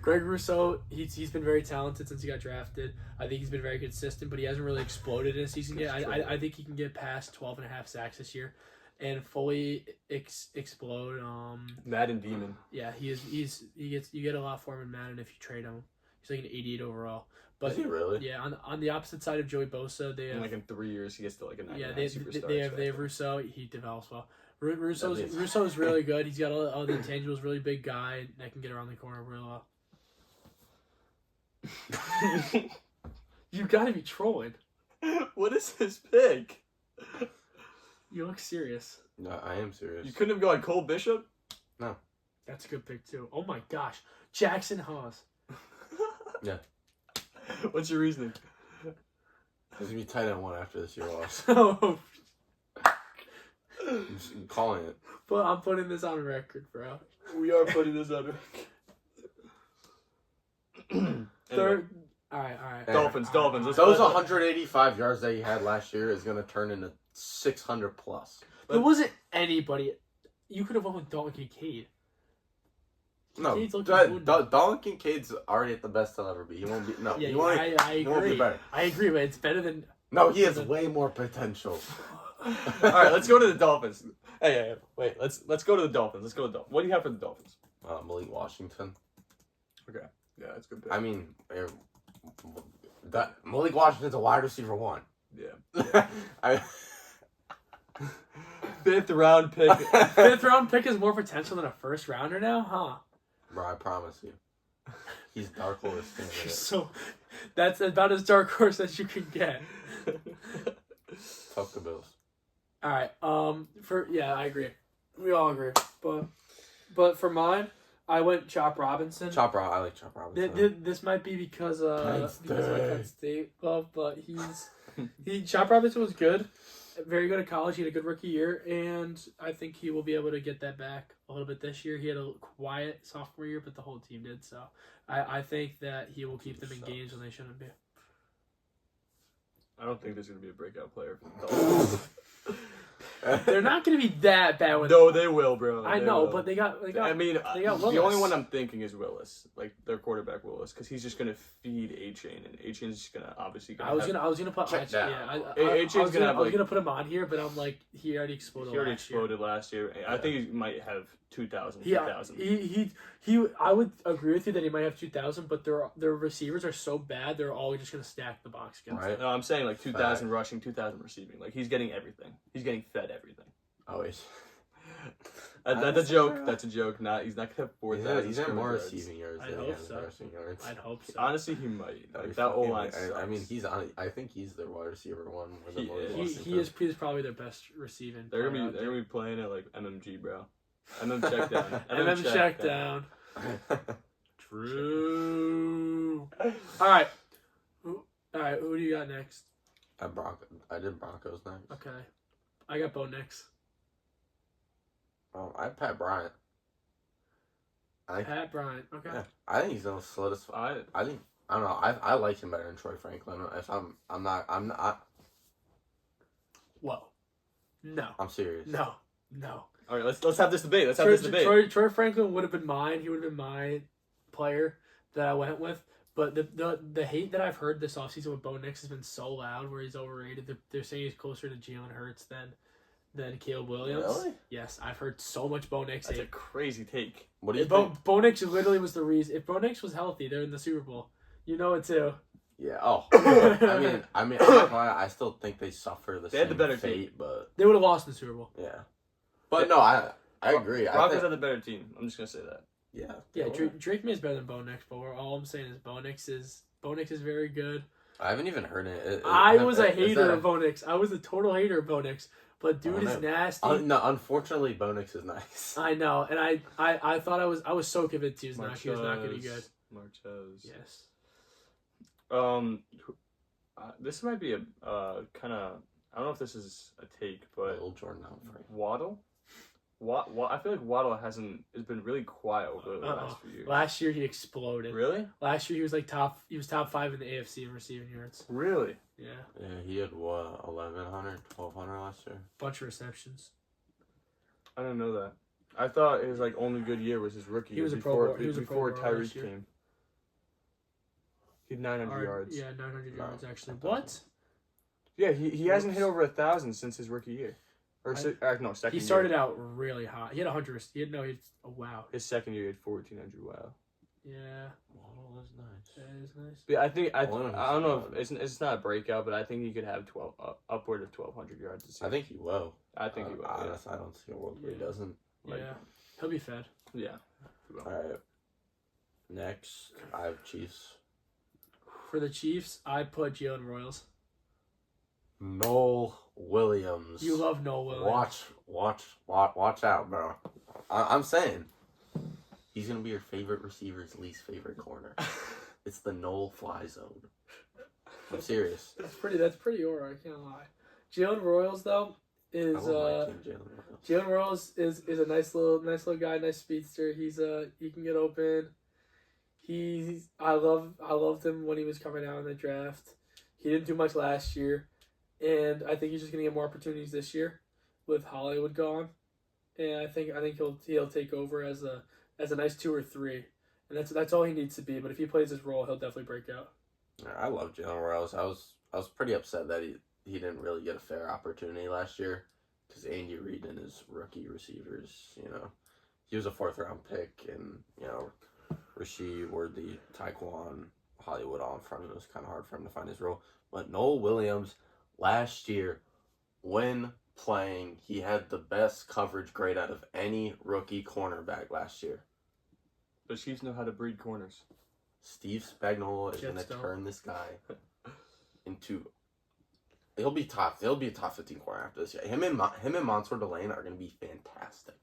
Greg Rousseau, he's been very talented since he got drafted. I think he's been very consistent, but he hasn't really exploded in a season yet. I think he can get past 12.5 sacks this year and fully explode. Madden Demon. Yeah, you get a lot for him in Madden if you trade him. He's like an 88 overall. But is he really? Yeah, on the opposite side of Joey Bosa, they have, in 3 years he gets to like a 99 superstar. They have Rousseau. He develops well. Rousseau's really good. He's got all the intangibles. Really big guy that can get around the corner real well. You gotta be trolling. What is his pick? You look serious. No, I am serious. You couldn't have gone Cole Bishop? That's a good pick too. Oh my gosh, Jackson Haas. Yeah. What's your reasoning? There's gonna be tight end one after this year loss. Oh, I'm just calling it. but I'm putting this on record, bro. We are putting this under. Third. All right. Dolphins. Let's Those go. 185 yards that he had last year is gonna turn into 600 plus. There wasn't anybody. You could have went with Dalton Kincaid. No, Kincaid's looking good. Dalton Kincaid's already at the best he'll ever be. He won't be. No, Yeah, he won't. I he won't be agree. better. I agree, but it's better than. No, he has way more potential. All right, let's go to the Dolphins. Hey, wait. Let's go to the Dolphins. Let's go to the Dolphins. What do you have for the Dolphins? Malik Washington. Okay. Yeah, that's a good pick. I mean, that Malik Washington's a wide receiver one. Yeah. I, Fifth round pick. Fifth round pick is more potential than a first rounder now, huh? bro, I promise you, he's dark horse candidate. So that's about as dark horse as you can get. Fuck the Bills. All right. I agree. We all agree. But for mine, I went Chop Robinson. I like Chop Robinson. This might be because Penn of my Penn State love, but Chop Robinson was good, very good at college. He had a good rookie year, and I think he will be able to get that back a little bit this year. He had a quiet sophomore year, but the whole team did. So I think that he will keep them in games when they shouldn't be. I don't think there's going to be a breakout player for the Dolphins. They're not going to be that bad with. No, they will, bro. I know, but they got. I mean, they got Willis. the only one I'm thinking is Willis, like their quarterback Willis, because he's just gonna feed A-Chain, and A-Chain's just gonna obviously. I was gonna put. Check down. I A-Chain's was gonna put him on here, but I'm like, he already exploded. He already exploded last year. I think he might have 2,000. I would agree with you that he might have 2,000, but their receivers are so bad, they're all just gonna stack the box against him. Right. No, I'm saying like 2,000 rushing, 2,000 receiving. Like he's getting everything. He's getting fed everything. Always. That's a joke. That's a joke. He's not gonna have 4,000. He's had more receiving yards I'd than he hope has so. rushing yards. I'd hope so. Honestly, he might. That'd be Like, that O fucking- line. I mean, I think he's their wide receiver one. With He the Malik is. Washington. He's probably their best receiving. They're player gonna out be playing it like MMG, bro. MM check down. there. check down. True. All right. Who do you got next? I did Broncos next. Okay. I got Bo Nix. I have Pat Bryant. Pat Bryant. Okay. Yeah, I think he's gonna solidify. I don't know. I like him better than Troy Franklin. If I'm not. Whoa. No. I'm serious. No. All right, let's have this debate. Let's have this debate. Troy Franklin would have been mine. He would have been my player that I went with. But the hate that I've heard this offseason with Bo Nix has been so loud where he's overrated. They're saying he's closer to Jalen Hurts than Caleb Williams. Really? Yes, I've heard so much Bo Nix That's hate. a crazy take. What do you think? Bo Nix literally was the reason. If Bo Nix was healthy, they're in the Super Bowl. You know it too. Yeah. Oh. I mean, I'm not gonna lie, I still think they suffer the They same had the better fate, team. but They would have lost in the Super Bowl. yeah. But no, I agree. Broncos had the better team. I'm just gonna say that. Yeah. Yeah, Drake May is better than Bo Nix, but all I'm saying is Bo Nix is very good. I haven't even heard it. I was a hater of Bo Nix. I was a total hater of Bo Nix. But dude is nasty. No, unfortunately, Bo Nix is nice. I know, and I thought I was so convinced he was not going to be good. Marquez. Yes. This might be a kind of, I don't know if this is a take, but Little Jordan Humphrey. Waddle. I feel like Waddle has been really quiet over the last few years. Last year he exploded. Really? Last year he was top 5 in the AFC in receiving yards. Really? Yeah. Yeah, he had what, 1,100, 1,200 last year. Bunch of receptions. I didn't know that. I thought his only good year was his rookie. He was before before Tyreek came. He had 900 yards. Yeah, 900 yards actually. 1,000. What? Yeah, he hasn't hit over 1,000 since his rookie year. Second He started out really hot. He had 100. Wow. His second year, he had 1,400. Wow. Yeah. Waddle is nice. That is nice. But I don't know solid. if it's not a breakout, but I think he could have upward of 1,200 yards this year. I think he will. I think he will. Honestly, I don't see a world where he doesn't. Yeah. He'll be fed. Yeah. All right. Next, I have Chiefs. For the Chiefs, I put Jalen Royals. No Williams. You love Noel Williams. Watch out, bro. I'm saying he's gonna be your favorite receiver's least favorite corner. It's the Noel fly zone. I'm serious. That's pretty aura, I can't lie. Jalen Royals though is Jalen Royals is a nice little guy, nice speedster. He can get open. I loved him when he was coming out in the draft. He didn't do much last year, and I think he's just gonna get more opportunities this year with Hollywood gone. And I think he'll take over as a nice 2 or 3, and that's all he needs to be. But if he plays his role, he'll definitely break out. I love Jalen Royals. I was pretty upset that he didn't really get a fair opportunity last year because Andy Reid and his rookie receivers, he was a 4th round pick, and Rasheed Worthy, Tyquan, Hollywood all in front of him. It was kind of hard for him to find his role. But Noel Williams last year, when playing, he had the best coverage grade out of any rookie cornerback last year. The Chiefs know how to breed corners. Steve Spagnuolo is going to turn this guy into. He'll be a top 15 corner after this year. Him and Mansour Delane are going to be fantastic.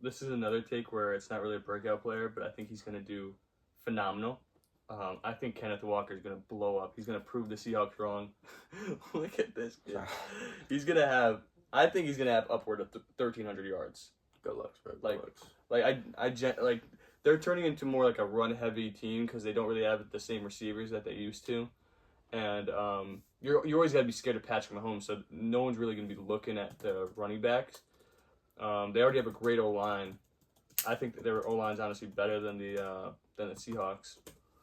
This is another take where it's not really a breakout player, but I think he's going to do phenomenal. I think Kenneth Walker is going to blow up. He's going to prove the Seahawks wrong. Look at this kid. I think he's going to have upward of 1,300 yards. Good looks, bro. They're turning into more like a run-heavy team because they don't really have the same receivers that they used to. And you always got to be scared of Patrick Mahomes, so no one's really going to be looking at the running backs. They already have a great O-line. I think that their O-line's honestly better than the Seahawks.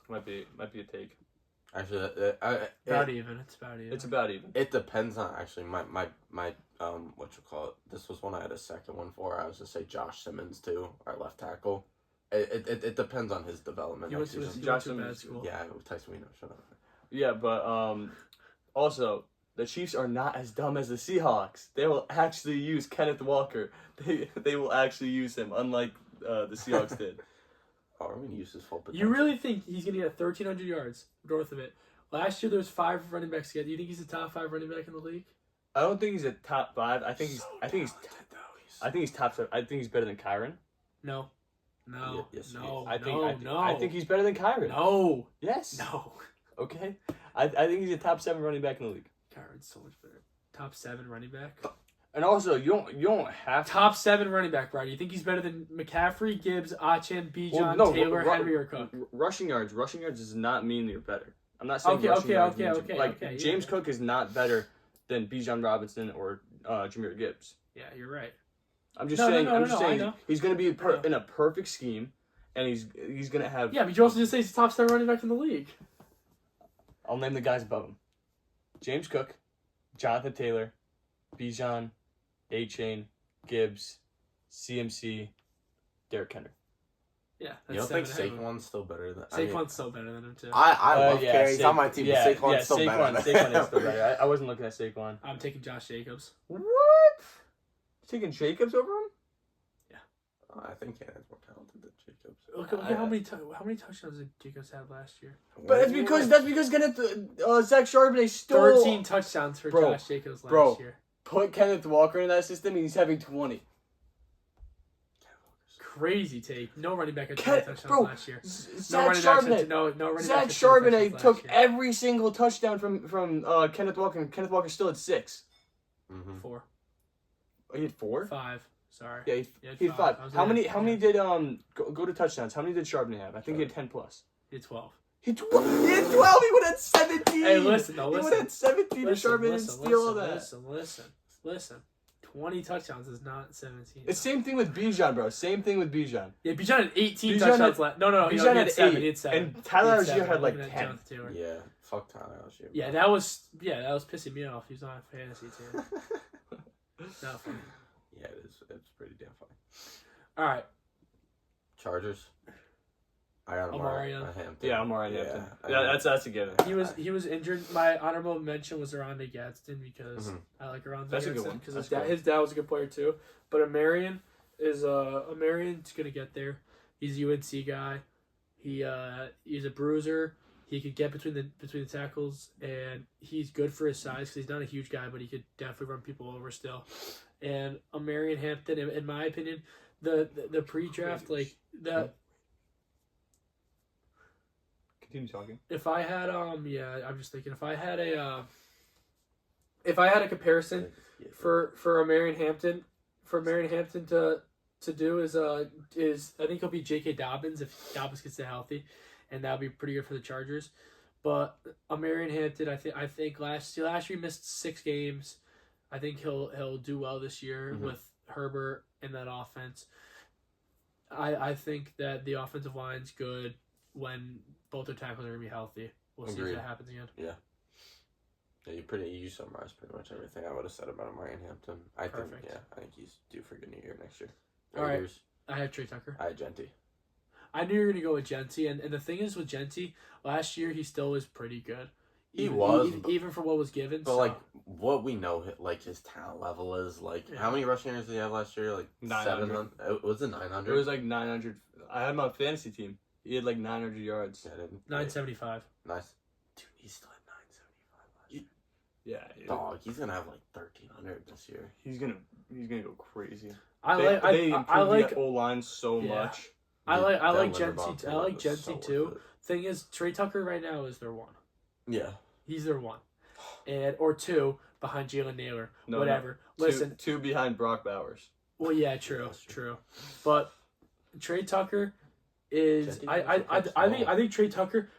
Might be a take. Actually, About even. It's about even. It depends on actually my what you call it. This was one I had a second one for. I was gonna say Josh Simmons too, our left tackle. It depends on his development. Josh Simmons. Yeah, Tyson Wiener. Shut up. Yeah, but also the Chiefs are not as dumb as the Seahawks. They will actually use Kenneth Walker. They will actually use him, unlike the Seahawks did. Oh, we're going to use his full potential. You really think he's going to get 1,300 yards north of it? Last year there was 5 running backs together. Do you think he's a top 5 running back in the league? I don't think he's a top 5. I think he's top 7. I think he's better than Kyron. No. Yes, I think he's better than Kyron. No. Yes. No. Okay. I think he's a top 7 running back in the league. Kyron's so much better. Top 7 running back. And also, you don't have to... Top 7 running back, Brian. You think he's better than McCaffrey, Gibbs, Achan, Bijan, Taylor, Henry, or Cook? Rushing yards does not mean that you're better. I'm not saying rushing yards. Okay. James Cook is not better than Bijan Robinson or Jahmyr Gibbs. Yeah, you're right. I'm just saying he's going to be in a perfect scheme, and he's going to have... Yeah, but you also just say he's the top 7 running back in the league. I'll name the guys above him. James Cook, Jonathan Taylor, Bijan, A-Chain, Gibbs, CMC, Derrick Henry. Yeah, you don't think Saquon's still better than... Saquon's still better than him, too. I love Carey. He's on my team, but Saquon's still better. Saquon is still better. I wasn't looking at Saquon. I'm taking Josh Jacobs. What? You're taking Jacobs over him? Yeah. I think Cannon's more talented than Jacobs. Look at how many touchdowns did Jacobs have last year? But that's because Zach Charbonnet stole 13 touchdowns for Josh Jacobs last year. Put Kenneth Walker in that system, and he's having 20. Crazy take. No running back had 20 touchdowns last year. Zach Charbonnet took every single touchdown from Kenneth Walker, and Kenneth Walker still had 6. Mm-hmm. 4. Oh, he had 4? 5. Sorry. Yeah, he had 5. How many did go to touchdowns? How many did Charbonnet have? I think he had 10 plus. He had 12. He had 12. He would have had 17. Hey, listen. He would have had 17 if Charbonnet didn't steal all that. Listen. 20 touchdowns is not 17. It's same thing with Bijan, bro. Same thing with Bijan. Yeah, Bijan had 18 touchdowns last. No. Bijan had 7. 8. He had 7. And Tyler Algier had like 10. Yeah, fuck Tyler Algier. Yeah, that was pissing me off. He's on a fantasy team. Not funny. Yeah, it is. It's pretty damn funny. All right. Chargers. I got Amari. Yeah, Amari. Yeah, that's a given. He was injured. My honorable mention was Aronde Gadsden because I like Aronde Gadsden because his dad was a good player too. But Amarian's gonna get there. He's a UNC guy. He's a bruiser. He could get between the tackles, and he's good for his size because he's not a huge guy, but he could definitely run people over still. And Marion Hampton, in my opinion, the pre-draft like the. Continue talking. If I had I'm just thinking if I had a comparison for Marion Hampton to do is I think he'll be J.K. Dobbins if Dobbins gets healthy, and that'll be pretty good for the Chargers. But Marion Hampton, I think last year he missed 6 games. I think he'll do well this year with Herbert in that offense. I think that the offensive line's good when both their tackles are gonna be healthy. We'll see if that happens again. Yeah. Yeah, you summarized pretty much everything I would have said about Marion Hampton. I think he's due for a good year next year. All right. I have Trey Tucker. I had Genty. I knew you were gonna go with Genty, and the thing is with Genty, last year he still was pretty good. Even for what was given. But like what we know, like his talent level is like how many rushing yards did he have last year? Like 700. Was it 900? It was like 900. I had him on fantasy team. He had like 900 yards. Yeah, 975. Nice. Dude, he's still at 975 last year. Yeah. Dog, he's gonna have like 1300 this year. He's gonna go crazy. They improved the O-line so much. I like Genty. I like Genty too. Thing is, Trey Tucker right now is their one. Yeah. He's their one. Or 2 behind Jalen Naylor. Whatever. No. Listen. 2 behind Brock Bowers. Well, yeah, true. But Trey Tucker is I think Trey Tucker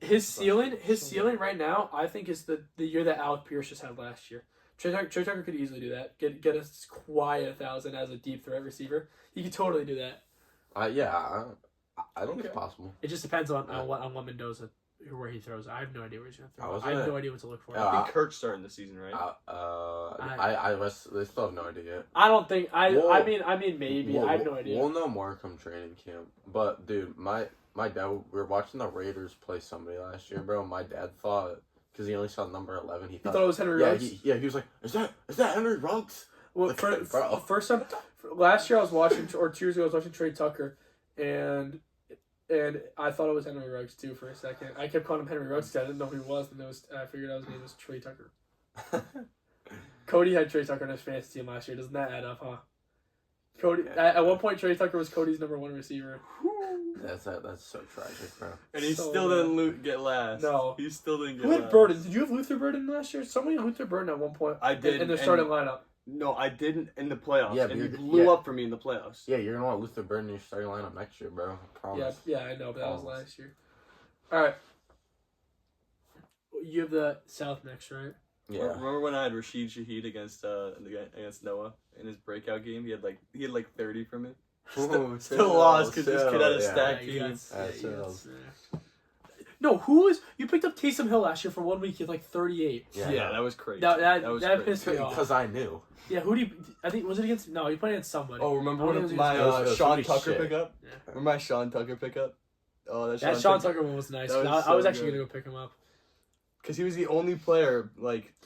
his ceiling right now I think is the year that Alec Pierce just had last year. Trey Tucker could easily do that. Get us quiet 1,000 as a deep threat receiver. He could totally do that. I think it's possible. It just depends on what Mendoza where he throws. I have no idea where he's gonna throw. I have no idea what to look for. I think Kurt's starting the season, right? They still have no idea yet. I don't think I mean maybe. I have no idea. We'll know more come training camp. But dude, my dad, we were watching the Raiders play somebody last year, bro. My dad thought because he only saw number 11, he thought it was Henry Ruggs. He was like, is that Henry Ruggs? Well, first time last year I was watching, or 2 years ago I was watching Trey Tucker, and I thought it was Henry Ruggs too for a second. I kept calling him Henry Ruggs because I didn't know who he was, and I figured out his name was Trey Tucker. Cody had Trey Tucker on his fantasy team last year. Doesn't that add up, huh? Cody at one point Trey Tucker was Cody's number 1 receiver. That's so tragic, bro. And he still didn't get last. No, he still didn't get last. Who had Burden? Did you have Luther Burden last year? Somebody had Luther Burden at one point. I did in the starting lineup. No, I didn't in the playoffs. Yeah, and he blew up for me in the playoffs. Yeah, you're gonna want Luther Burden in your starting lineup next year, bro. I promise. Yeah, I know, but that was last year. All right, you have the South next, right? Yeah. Remember when I had Rashid Shaheed against Noah in his breakout game? He had like 30 from it. Still lost because this kid had a stack team. No, who was you picked up Taysom Hill last year for 1 week? He had like 38. Yeah, that was crazy. That pissed me off. Because I knew. Yeah, who do you? I think was it against? No, he played against somebody. Oh, remember when my Sean Tucker pickup? Yeah. Remember my Sean Tucker pickup? Oh, that Sean Tucker one was nice. I was actually gonna go pick him up. Because he was the only player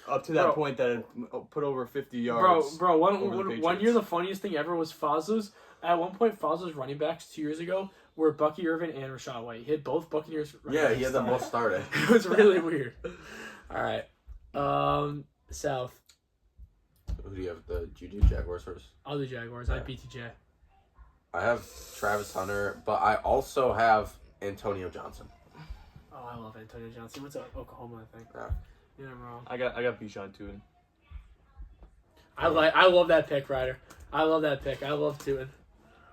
up to that point that had put over 50 yards. Bro, one year the funniest thing ever was Fazl's. At one point, Fazl's running backs 2 years ago were Bucky Irvin and Rashad White. He had both Buccaneers. Yeah, he had them both started. It was really weird. All right, South. Who do you have? Do you do Jaguars first? I'll do Jaguars. I have BTJ. I have Travis Hunter, but I also have Antonio Johnson. Oh, I love Antonio Johnson. What's up? Oklahoma, I think. Yeah, I'm wrong. I got Bijan Tuen. I love that pick, Ryder. I love that pick. I love Tuen.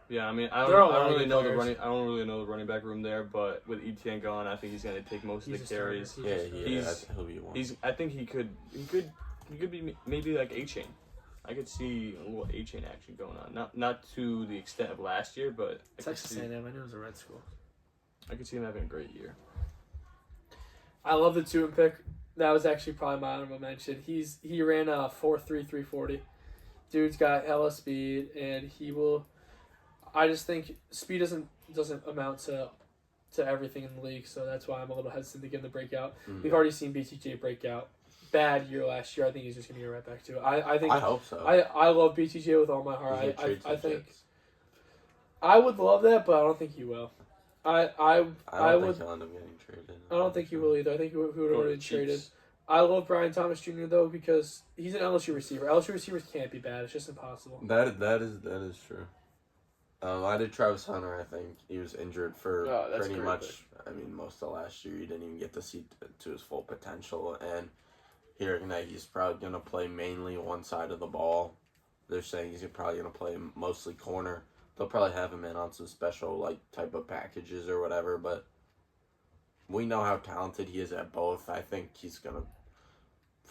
Yeah, I mean, I don't really know the running back room there, but with Etienne gone, I think he's going to take most of the carries. He'll be one. I think he could be maybe like A-Chain. I could see a little A-Chain action going on. Not to the extent of last year, but Texas A&M. I knew it was a red school. I could see him having a great year. I love the Tuen pick. That was actually probably my honorable mention. He ran a 4.3 340. Dude's got hella speed, and he will. I just think speed doesn't amount to everything in the league, so that's why I'm a little hesitant to give him the breakout. We've already seen BTJ break out. Bad year last year. I think he's just gonna get right back to it. I hope so. I love BTJ with all my heart. I think I would love that, but I don't think he will. I I don't would. think he'll end up getting traded. I don't think he will either. I think he would have already traded. I love Brian Thomas Jr. though because he's an LSU receiver. LSU receivers can't be bad. It's just impossible. That is true. I did Travis Hunter. I think he was injured for pretty much. I mean, most of last year. He didn't even get to see to his full potential. And hearing that he's probably going to play mainly one side of the ball, they're saying he's probably going to play mostly corner. They'll probably have him in on some special like type of packages or whatever. But we know how talented he is at both. I think he's gonna.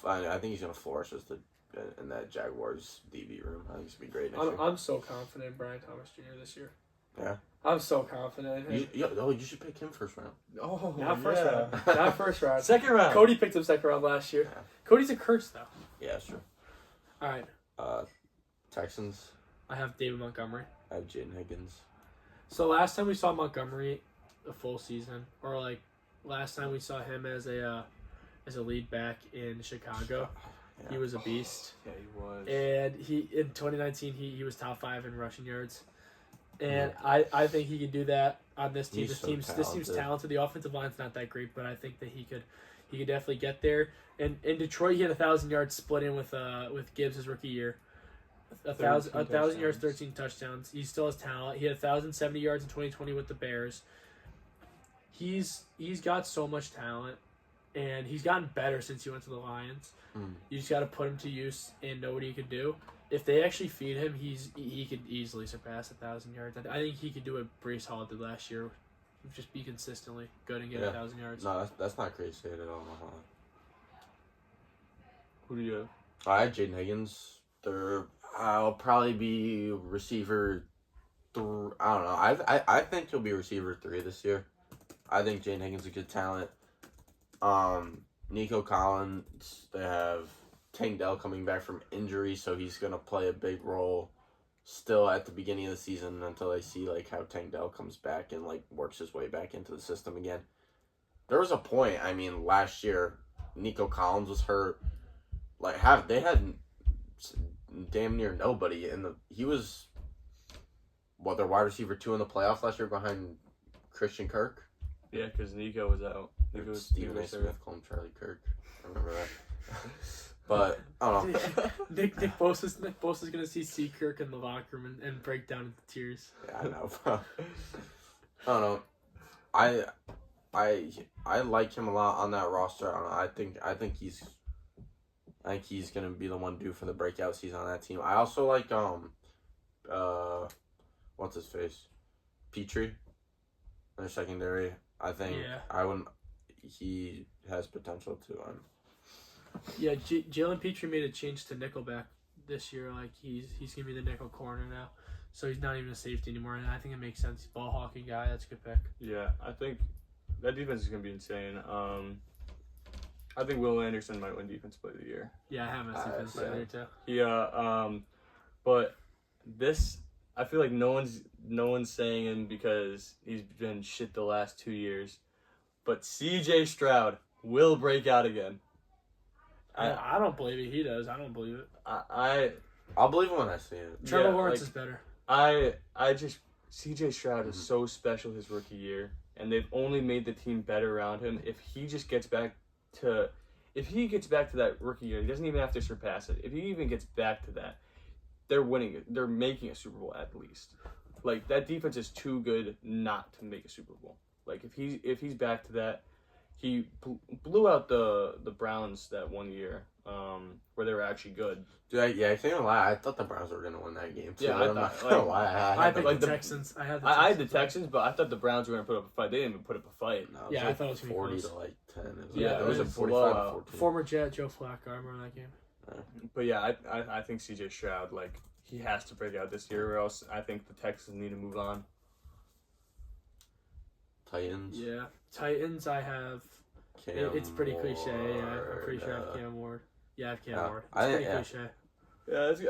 I think he's gonna flourish as in that Jaguars DB room. I think he's gonna be great next year. I'm so confident in Brian Thomas Jr. this year. Yeah. I'm so confident in him. You should pick him first round. Oh, Not first round. Not first round. Second round. Cody picked him second round last year. Yeah. Cody's a curse though. Yeah, sure. All right. Texans. I have David Montgomery. I have Jaden Higgins. So last time we saw Montgomery, a full season, or like last time we saw him as a lead back in Chicago, Yeah. he was a beast. Yeah, he was. And in 2019 he was top 5 in rushing yards. And I think he could do that on this team. He's This team's talented. The offensive line's not that great, but I think that he could definitely get there. And in Detroit, he had 1,000 yards split in with Gibbs his rookie year. 1,000 yards, 13 touchdowns. He still has talent. He had 1,070 yards in 2020 with the Bears. He's got so much talent, and he's gotten better since he went to the Lions. You just got to put him to use and know what he could do. If they actually feed him, he could easily surpass 1,000 yards. I think he could do what Brees Hall did last year, just be consistently good and get 1,000 yards. No, that's not crazy at all. Who do you have? I had Jaden Higgins. I'll probably be receiver. I don't know. I think he'll be receiver 3 this year. I think Jaden Higgins is a good talent. Nico Collins. They have Tank Dell coming back from injury, so he's gonna play a big role still at the beginning of the season until they see like how Tank Dell comes back and like works his way back into the system again. There was a point. I mean, last year Nico Collins was hurt. They had damn near nobody he was their wide receiver 2 in the playoffs last year behind Christian Kirk. Yeah, because Nico was out. Stephen A. Smith called him Charlie Kirk. I remember that. But I don't know. Nick Bosa's gonna see Seakirk in the locker room and break down into tears. Yeah, I know. I don't know. I like him a lot on that roster. I don't know. I think he's gonna be the one due for the breakout season on that team. I also like what's his face? Petrie. Their secondary. I think he has potential too. Yeah, Jalen Petrie made a change to nickelback this year. Like he's gonna be the nickel corner now, so he's not even a safety anymore. And I think it makes sense. He's a ball hawking guy. That's a good pick. Yeah, I think that defense is gonna be insane. I think Will Anderson might win Defense Player of the Year. Yeah, I have him as Defense Player of the Year too. Yeah, but this I feel like no one's saying him because he's been shit the last 2 years. But C.J. Stroud will break out again. I don't believe it. He does. I don't believe it. I'll believe it when I see it. Trevor Lawrence is better. C.J. Stroud is so special his rookie year, and they've only made the team better around him. If he gets back to that rookie year, he doesn't even have to surpass it. If he even gets back to that, they're winning it. They're making a Super Bowl at least. Like that defense is too good not to make a Super Bowl. Like if he's back to that, he blew out the Browns that one year where they were actually good. Dude, I can't even lie. I thought the Browns were gonna win that game too. Yeah, I'm not gonna lie. I picked the Texans. I had the Texans, but I thought the Browns were gonna put up a fight. They didn't even put up a fight. No, yeah, I thought it was 40 to like 10. It was a 45 to 14. Former Jet Joe Flacco. I remember that game. But yeah, I think C.J. Stroud, like, he has to break out this year, or else I think the Texans need to move on. Titans. Yeah, Titans. I have. It's pretty cliche. Yeah, I'm pretty sure I have Cam Ward. Yeah, I have Cam Ward. It's pretty cliche. Yeah, that's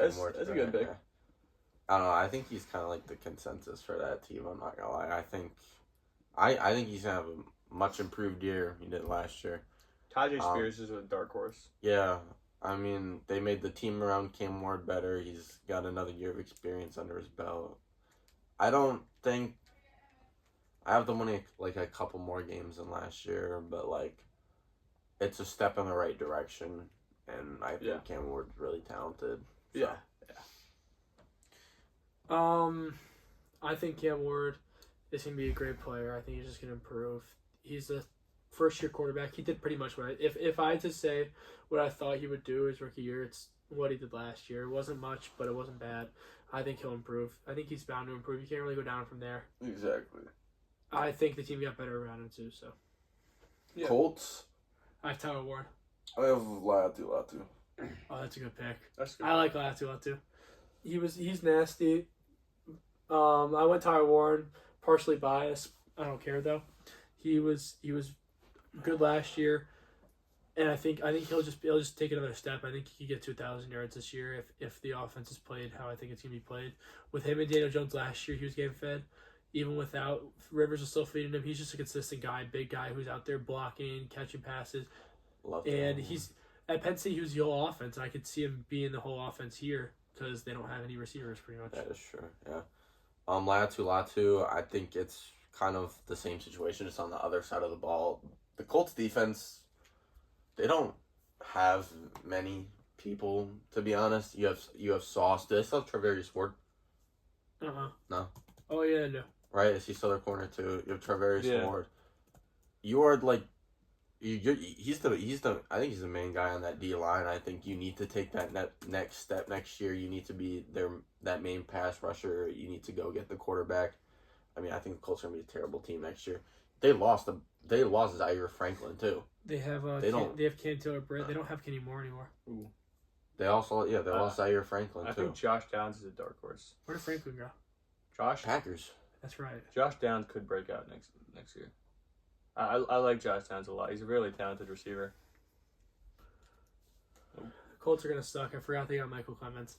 a good pick. I don't know. I think he's kind of like the consensus for that team. I'm not gonna lie. I think he's gonna have a much improved year he did last year. Tajay Spears is a dark horse. Yeah, I mean they made the team around Cam Ward better. He's got another year of experience under his belt. I I have them winning like a couple more games than last year, but like it's a step in the right direction, and I think Cam Ward's really talented. So. Yeah. I think Cam Ward is going to be a great player. I think he's just going to improve. He's a first-year quarterback. He did pretty much what if I had to say what I thought he would do his rookie year, it's what he did last year. It wasn't much, but it wasn't bad. I think he'll improve. I think he's bound to improve. You can't really go down from there. Exactly. I think the team got better around him, too, so. Yeah. Colts? I have Tyler Ward. I have Latu. Oh, that's a good pick. That's good. I like Latu. He's nasty. I went Tyler Warren, partially biased. I don't care though. He was good last year, and I think he'll just take another step. I think he could get 2,000 yards this year if the offense is played how I think it's gonna be played. With him and Daniel Jones last year, he was getting fed. Even without Rivers was still feeding him. He's just a consistent guy, big guy who's out there blocking, catching passes. He's at Penn State. He was the whole offense. I could see him being the whole offense here because they don't have any receivers pretty much. That is true. Yeah. Latu, I think it's kind of the same situation, just on the other side of the ball. The Colts defense, they don't have many people, to be honest. You have Sauce. Do they still have Treverius Ward? No. Oh yeah, no. Right? Is he still their corner too? You have Treverius Ward. You are like, he's the I think he's the main guy on that D line. I think you need to take that next step next year. You need to be that main pass rusher. You need to go get the quarterback. I mean, I think the Colts are gonna be a terrible team next year. They lost Zaire Franklin too. They have they have Cam Taylor-Britt. They don't have Kenny Moore anymore. Ooh. They also lost Zaire Franklin too. I think Josh Downs is a dark horse. Where did Franklin go? Packers. That's right. Josh Downs could break out next year. I like Josh Downs a lot. He's a really talented receiver. Colts are gonna suck. I forgot they got Michael Clemens.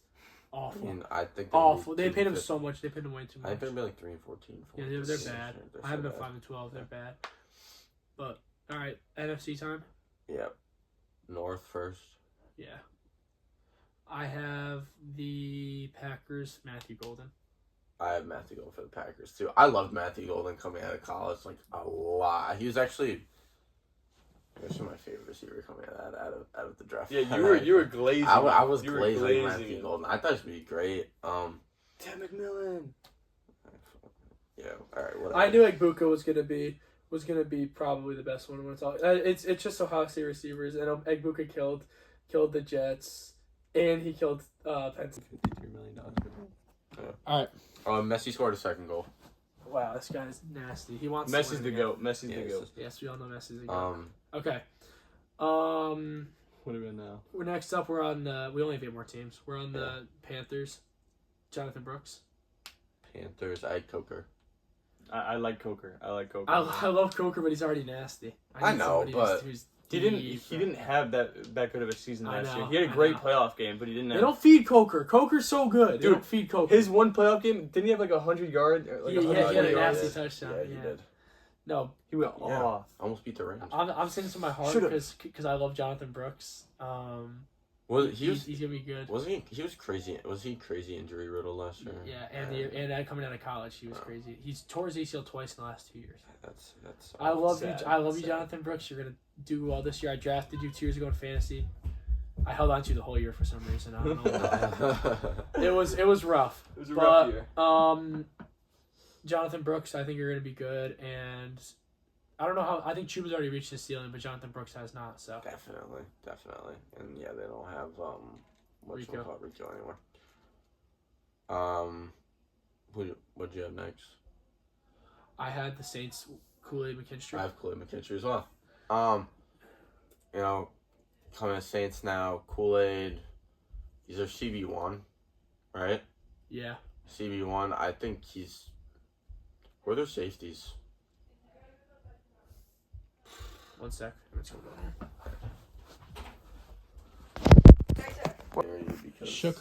Awful. I mean, I think awful. They paid him so much. They paid him way too much. I think they're be like 3-14. Yeah, they're bad. I have them at 5-12. They're bad. But all right, NFC time. Yep. North first. Yeah. I have the Packers. Matthew Golden. I have Matthew Golden for the Packers too. I loved Matthew Golden coming out of college like a lot. He was actually my favorite receiver coming out of the draft. Yeah, you were glazing. I was glazing Matthew Golden. I thought it would be great. Tim McMillan. Yeah. All right. Whatever. I knew Egbuka was gonna be probably the best one when it's all. It's just Ohio State receivers, and Egbuka killed the Jets, and he killed Penn State. $53 million. Yeah. All right. Messi scored a second goal. Wow, this guy's nasty. He wants. Messi's the GOAT. Messi's the GOAT. Yes, we all know Messi's the GOAT. Okay. What are we on now? We're next up. We're on. We only have 8 more teams. We're on the Panthers. Jonathan Brooks. Panthers. I had Coker. I like Coker. I love Coker, but he's already nasty. I know, but who's he didn't have that good of a season last year. He had a great playoff game, but he didn't. They don't feed Coker. Coker's so good. They don't feed Coker. His one playoff game, didn't he have like 100 yards? He had a nasty touchdown. Yeah, he did. No, he went off. Almost beat the Rams. I'm saying this in my heart because I love Jonathan Brooks. He's gonna be good. He was crazy. Was he crazy injury riddled last year? Yeah, and coming out of college, he was crazy. He's tore his ACL twice in the last 2 years. That's. I love you, Jonathan Brooks. You're gonna do well this year. I drafted you 2 years ago in fantasy. I held on to you the whole year for some reason. I don't know why. It was rough. It was a rough year. Jonathan Brooks, I think you're gonna be good, and I don't know how. I think Chuba's already reached his ceiling, but Jonathan Brooks has not. So definitely, and yeah, they don't have Rico anymore. What'd you have next? I had the Saints, Kool-Aid McKinstry. I have Kool-Aid McKinstry as well. Coming to Saints now, Kool-Aid. These are CB1, right? Yeah. CB1. I think he's. Where are their safeties? 1 sec. Shook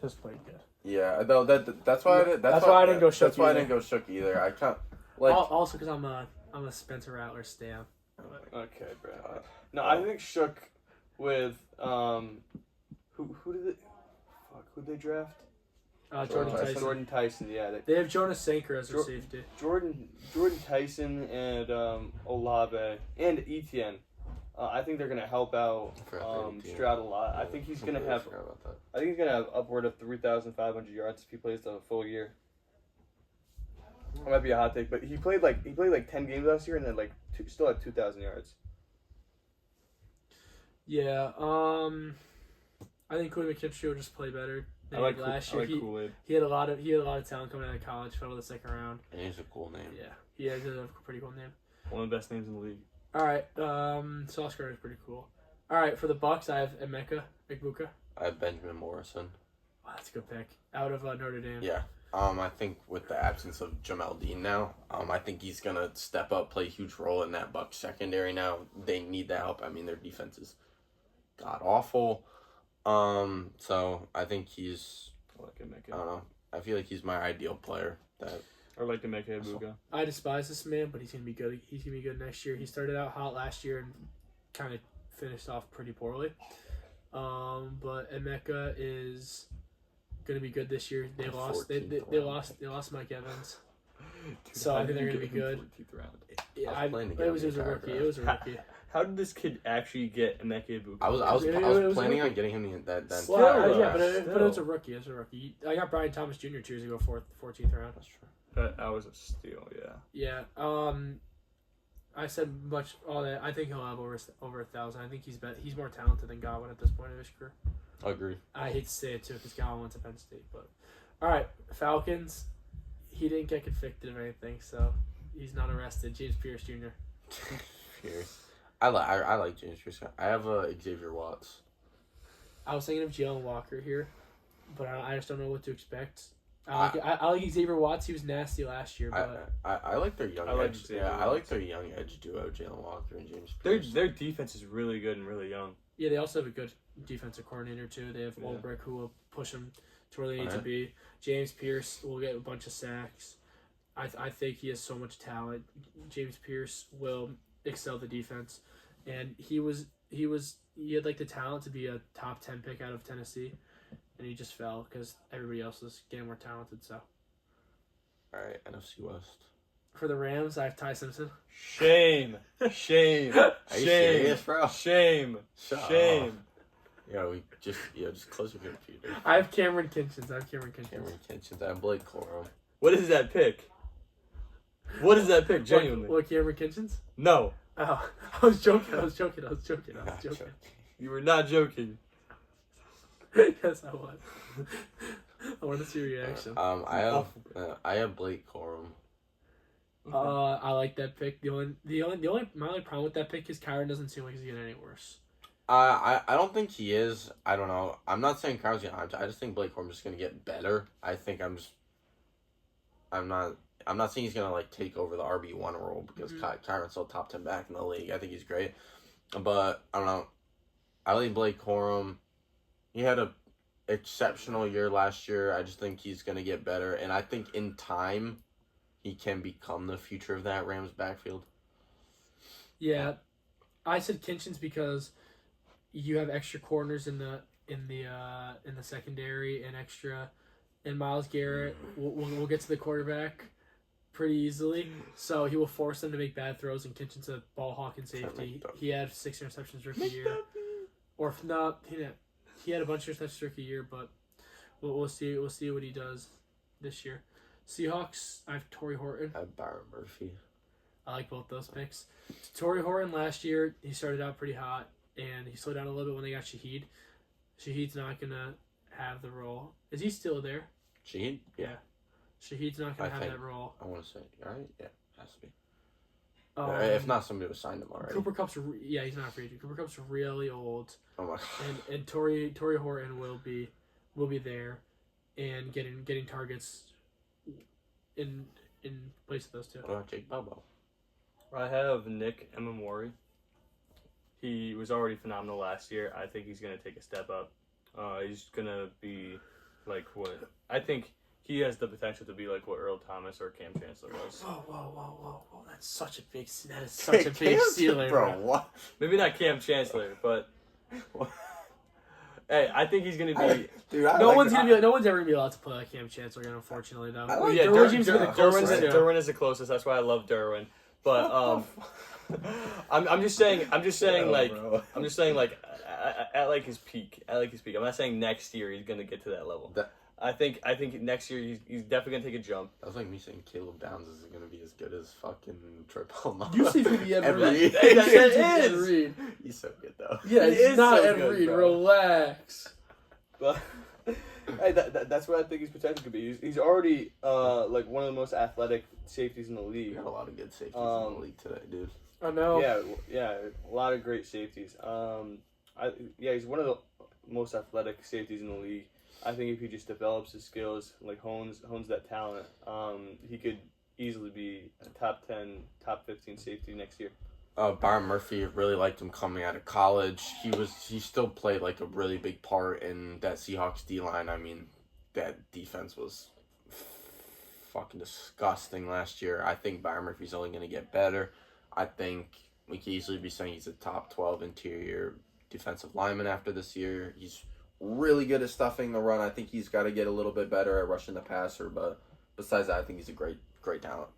has played good. Yeah, no, that's why I didn't go Shook. That's why I didn't go Shook either. I can't also because I'm a Spencer Rattler stan. Okay, bro. No, I think Shook with who did they draft? Jordan Tyson. Jordan Tyson, yeah. They have Jonas Sanker as their safety. Jordan Tyson and Olave and Etienne. I think they're gonna help out Stroud a lot. I think he's gonna have. I think he's gonna have upward of 3,500 yards if he plays the full year. That might be a hot take, but he played like 10 games last year and then still had 2,000 yards. Yeah. I think Kool-Aid McKinstry will just play better than last year. Kool-Aid. He had a lot of talent coming out of college. Fell to the second round. And he's a cool name. Yeah. He has a pretty cool name. One of the best names in the league. All right. Sauce Gardner is pretty cool. All right. For the Bucks, I have Emeka Egbuka. I have Benjamin Morrison. Wow, that's a good pick. Out of Notre Dame. Yeah. I think with the absence of Jamel Dean now, I think he's gonna step up, play a huge role in that Bucks secondary now. They need that help. I mean, their defense is god awful. So I think he's. I don't know. I feel like he's my ideal player. Or like Emeka Egbuka. I despise this man, but he's gonna be good. He's gonna be good next year. He started out hot last year and kind of finished off pretty poorly. But Emeka is gonna be good this year. They lost Mike Evans. So I think they're gonna be good. Yeah, it was a rookie. How did this kid actually get Emeka Egbuka? I was planning on getting him that then. Well, yeah, but it's a rookie. It's a rookie. I got Brian Thomas Jr. 2 years ago, 14th round. That's true. That was a steal, yeah. Yeah. I said all that. I think he'll have over 1,000. I think he's more talented than Godwin at this point in his career. I agree. I hate to say it too because Godwin went to Penn State, but all right, Falcons. He didn't get convicted of anything, so he's not arrested. James Pierce Jr. Pierce. I like James Pierce. I have Xavier Watts. I was thinking of Jalen Walker here, but I just don't know what to expect. I like Xavier Watts. He was nasty last year, but I like their young edge. I like their young edge duo, Jalen Walker and James Pierce. Their defense is really good and really young. Yeah, they also have a good defensive coordinator too. They have Ulbrich who will push them to where they need to be. James Pierce will get a bunch of sacks. I think he has so much talent. James Pierce will excel the defense, and he had like the talent to be a top 10 pick out of Tennessee. And he just fell because everybody else was getting more talented. So, all right, NFC West. For the Rams, I have Ty Simpson. Shame. Are you serious, bro? Shame. Yeah, just close your computer. I have Cameron Kinchins. I have Blake Corum. What is that pick? Genuinely. What Cameron Kinchins? No. Oh, I was joking. You were not joking. Yes, I was. I want to see your reaction. I have Blake Corum. I like that pick. My only problem with that pick is Kyron doesn't seem like he's getting any worse. I don't think he is. I don't know. I'm not saying Kyron's gonna. I just think Blake Corum's just gonna get better. I'm not saying he's gonna like take over the RB1 role because Kyron's still top 10 back in the league. I think he's great, but I don't know. I like Blake Corum. He had a exceptional year last year. I just think he's gonna get better, and I think in time, he can become the future of that Rams backfield. Yeah, I said Kinchins because you have extra corners in the secondary and Myles Garrett will get to the quarterback pretty easily, so he will force them to make bad throws. And Kinchins a ball hawk and safety. He had 6 interceptions rookie year, or if not, he had a bunch of interceptions rookie year, but we'll see what he does this year. Seahawks, I have Torrey Horton. I have Byron Murphy. I like both those picks. Torrey Horton last year, he started out pretty hot, and he slowed down a little bit when they got Shaheed. Shaheed's not going to have the role. Is he still there? Shaheed? Yeah. Shaheed's not going to have that role. I want to say, right? Yeah, has to be. If not, somebody would sign him already. Cooper Kupp's, he's not a free agent. Cooper Kupp's really old. Oh my God. And Torrey Horton will be there, and getting targets in place of those two. What about Jake Bobo? I have Nick Emamori. He was already phenomenal last year. I think he's going to take a step up. He's going to be like what? I think he has the potential to be like what Earl Thomas or Cam Chancellor was. Whoa. That is such a big ceiling, bro. What? Maybe not Cam Chancellor, but Hey, I think he's gonna be. Dude, No one's ever gonna be allowed to play like Cam Chancellor again, unfortunately, though. I like Yeah, Derwin's Derwin is the closest. That's why I love Derwin. But I'm just saying at like his peak. I'm not saying next year he's gonna get to that level. I think next year he's definitely gonna take a jump. That was like me saying Caleb Downs is gonna be as good as fucking Triple. You see who the Ed Reed. Ed Reed. He's so good though. Yeah, He he's is not so Ed good, Reed. bro. Relax. But hey, that's what I think his potential could be. He's already like one of the most athletic safeties in the We league. got a lot of good safeties in the league today, dude. I know. Yeah, a lot of great safeties. He's one of the most athletic safeties in the league. I think if he just develops his skills, like hones that talent, he could easily be a top 10, top 15 safety next year. Byron Murphy, really liked him coming out of college. He still played like a really big part in that Seahawks D-line. I mean, that defense was fucking disgusting last year. I think Byron Murphy's only going to get better. I think we could easily be saying he's a top 12 interior defensive lineman after this year. He's really good at stuffing the run. I think he's got to get a little bit better at rushing the passer, but besides that, I think he's a great talent.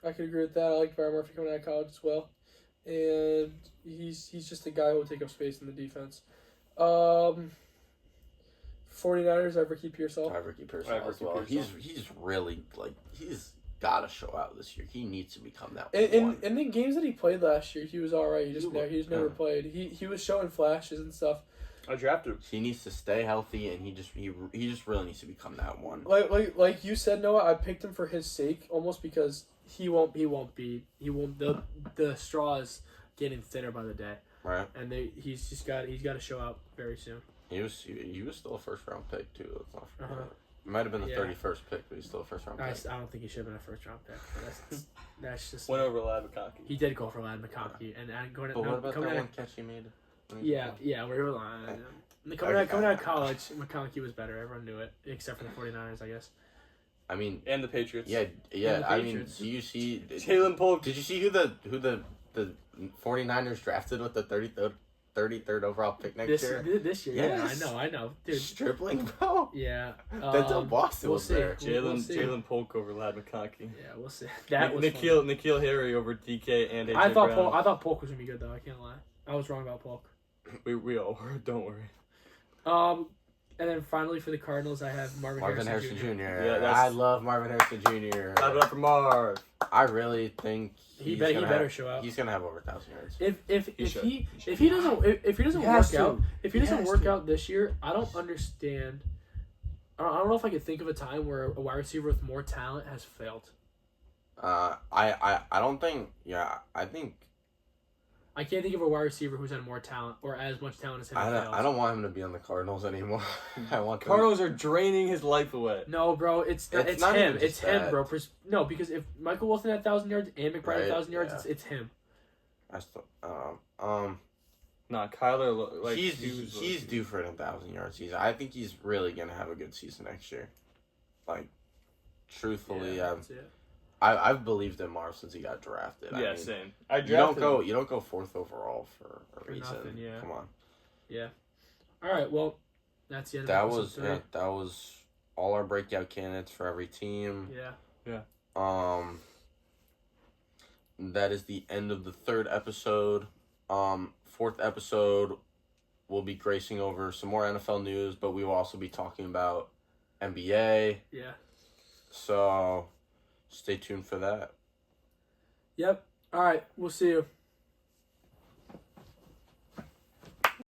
I could agree with that. I like Byron Murphy coming out of college as well, and he's just a guy who will take up space in the defense. 49ers, Ricky Pearsall. Ricky Pearsall as well. He's really he's got to show out this year. He needs to become that one. And in games that he played last year, he was all right. He just never played. He was showing flashes and stuff. I drafted him. He needs to stay healthy, and he just really needs to become that one. Like you said, Noah, I picked him for his sake, almost because the straw is getting thinner by the day. Right. And he's got to show out very soon. He was still a first round pick too. Let's not forget. Uh-huh. It might have been the 31st pick, but he's still a first round pick. I don't think he should have been a first round pick. That's just went over Lad McConkey. He did go for Lad McConkey, and what about that one catch he made? Yeah, we're coming out of college, McConkey was better. Everyone knew it, except for the 49ers, I guess. I mean, and the Patriots. Yeah. The I Patriots. mean, do you see Jalen Polk? Did you see who the 49ers drafted with the 33rd overall pick next year? This year, yes. Yeah, I know, dude. Stripling, bro. Yeah. Denzel Boston we'll was see. there. Jalen Polk over Lad McConkey. Yeah, we'll see. That was N'Keal Harry over DK and AJ I Brown. thought Polk was gonna be good though. I can't lie. I was wrong about Polk. We all were. Don't worry. And then finally for the Cardinals, I have Marvin Harrison Jr. Yeah, I love Marvin Harrison Jr. Clap it up for Marv. I really think he better show out. He's gonna have over 1,000 yards. If he doesn't work out this year, I don't understand. I don't know if I could think of a time where a wide receiver with more talent has failed. I don't think. Yeah, I think. I can't think of a wide receiver who's had more talent or as much talent as him. I don't want him to be on the Cardinals anymore. Cardinals are draining his life away. No, bro, it's him. It's him, bro. No, because if Michael Wilson had 1,000 yards and McBride had 1,000 yards, it's him. I still, Nah, Kyler. He's due for a 1,000 yard season. I think he's really gonna have a good season next year. Like, truthfully, I've believed in Marv since he got drafted. Yeah, I mean, same. You don't go 4th overall for a reason. Nothing, yeah. Come on. Yeah. All right. Well, that's the end. That of was that was all our breakout candidates for every team. Yeah. That is the end of the 3rd episode. 4th episode, we'll be gracing over some more NFL news, but we will also be talking about NBA. Yeah. So, stay tuned for that. Yep. All right. We'll see you.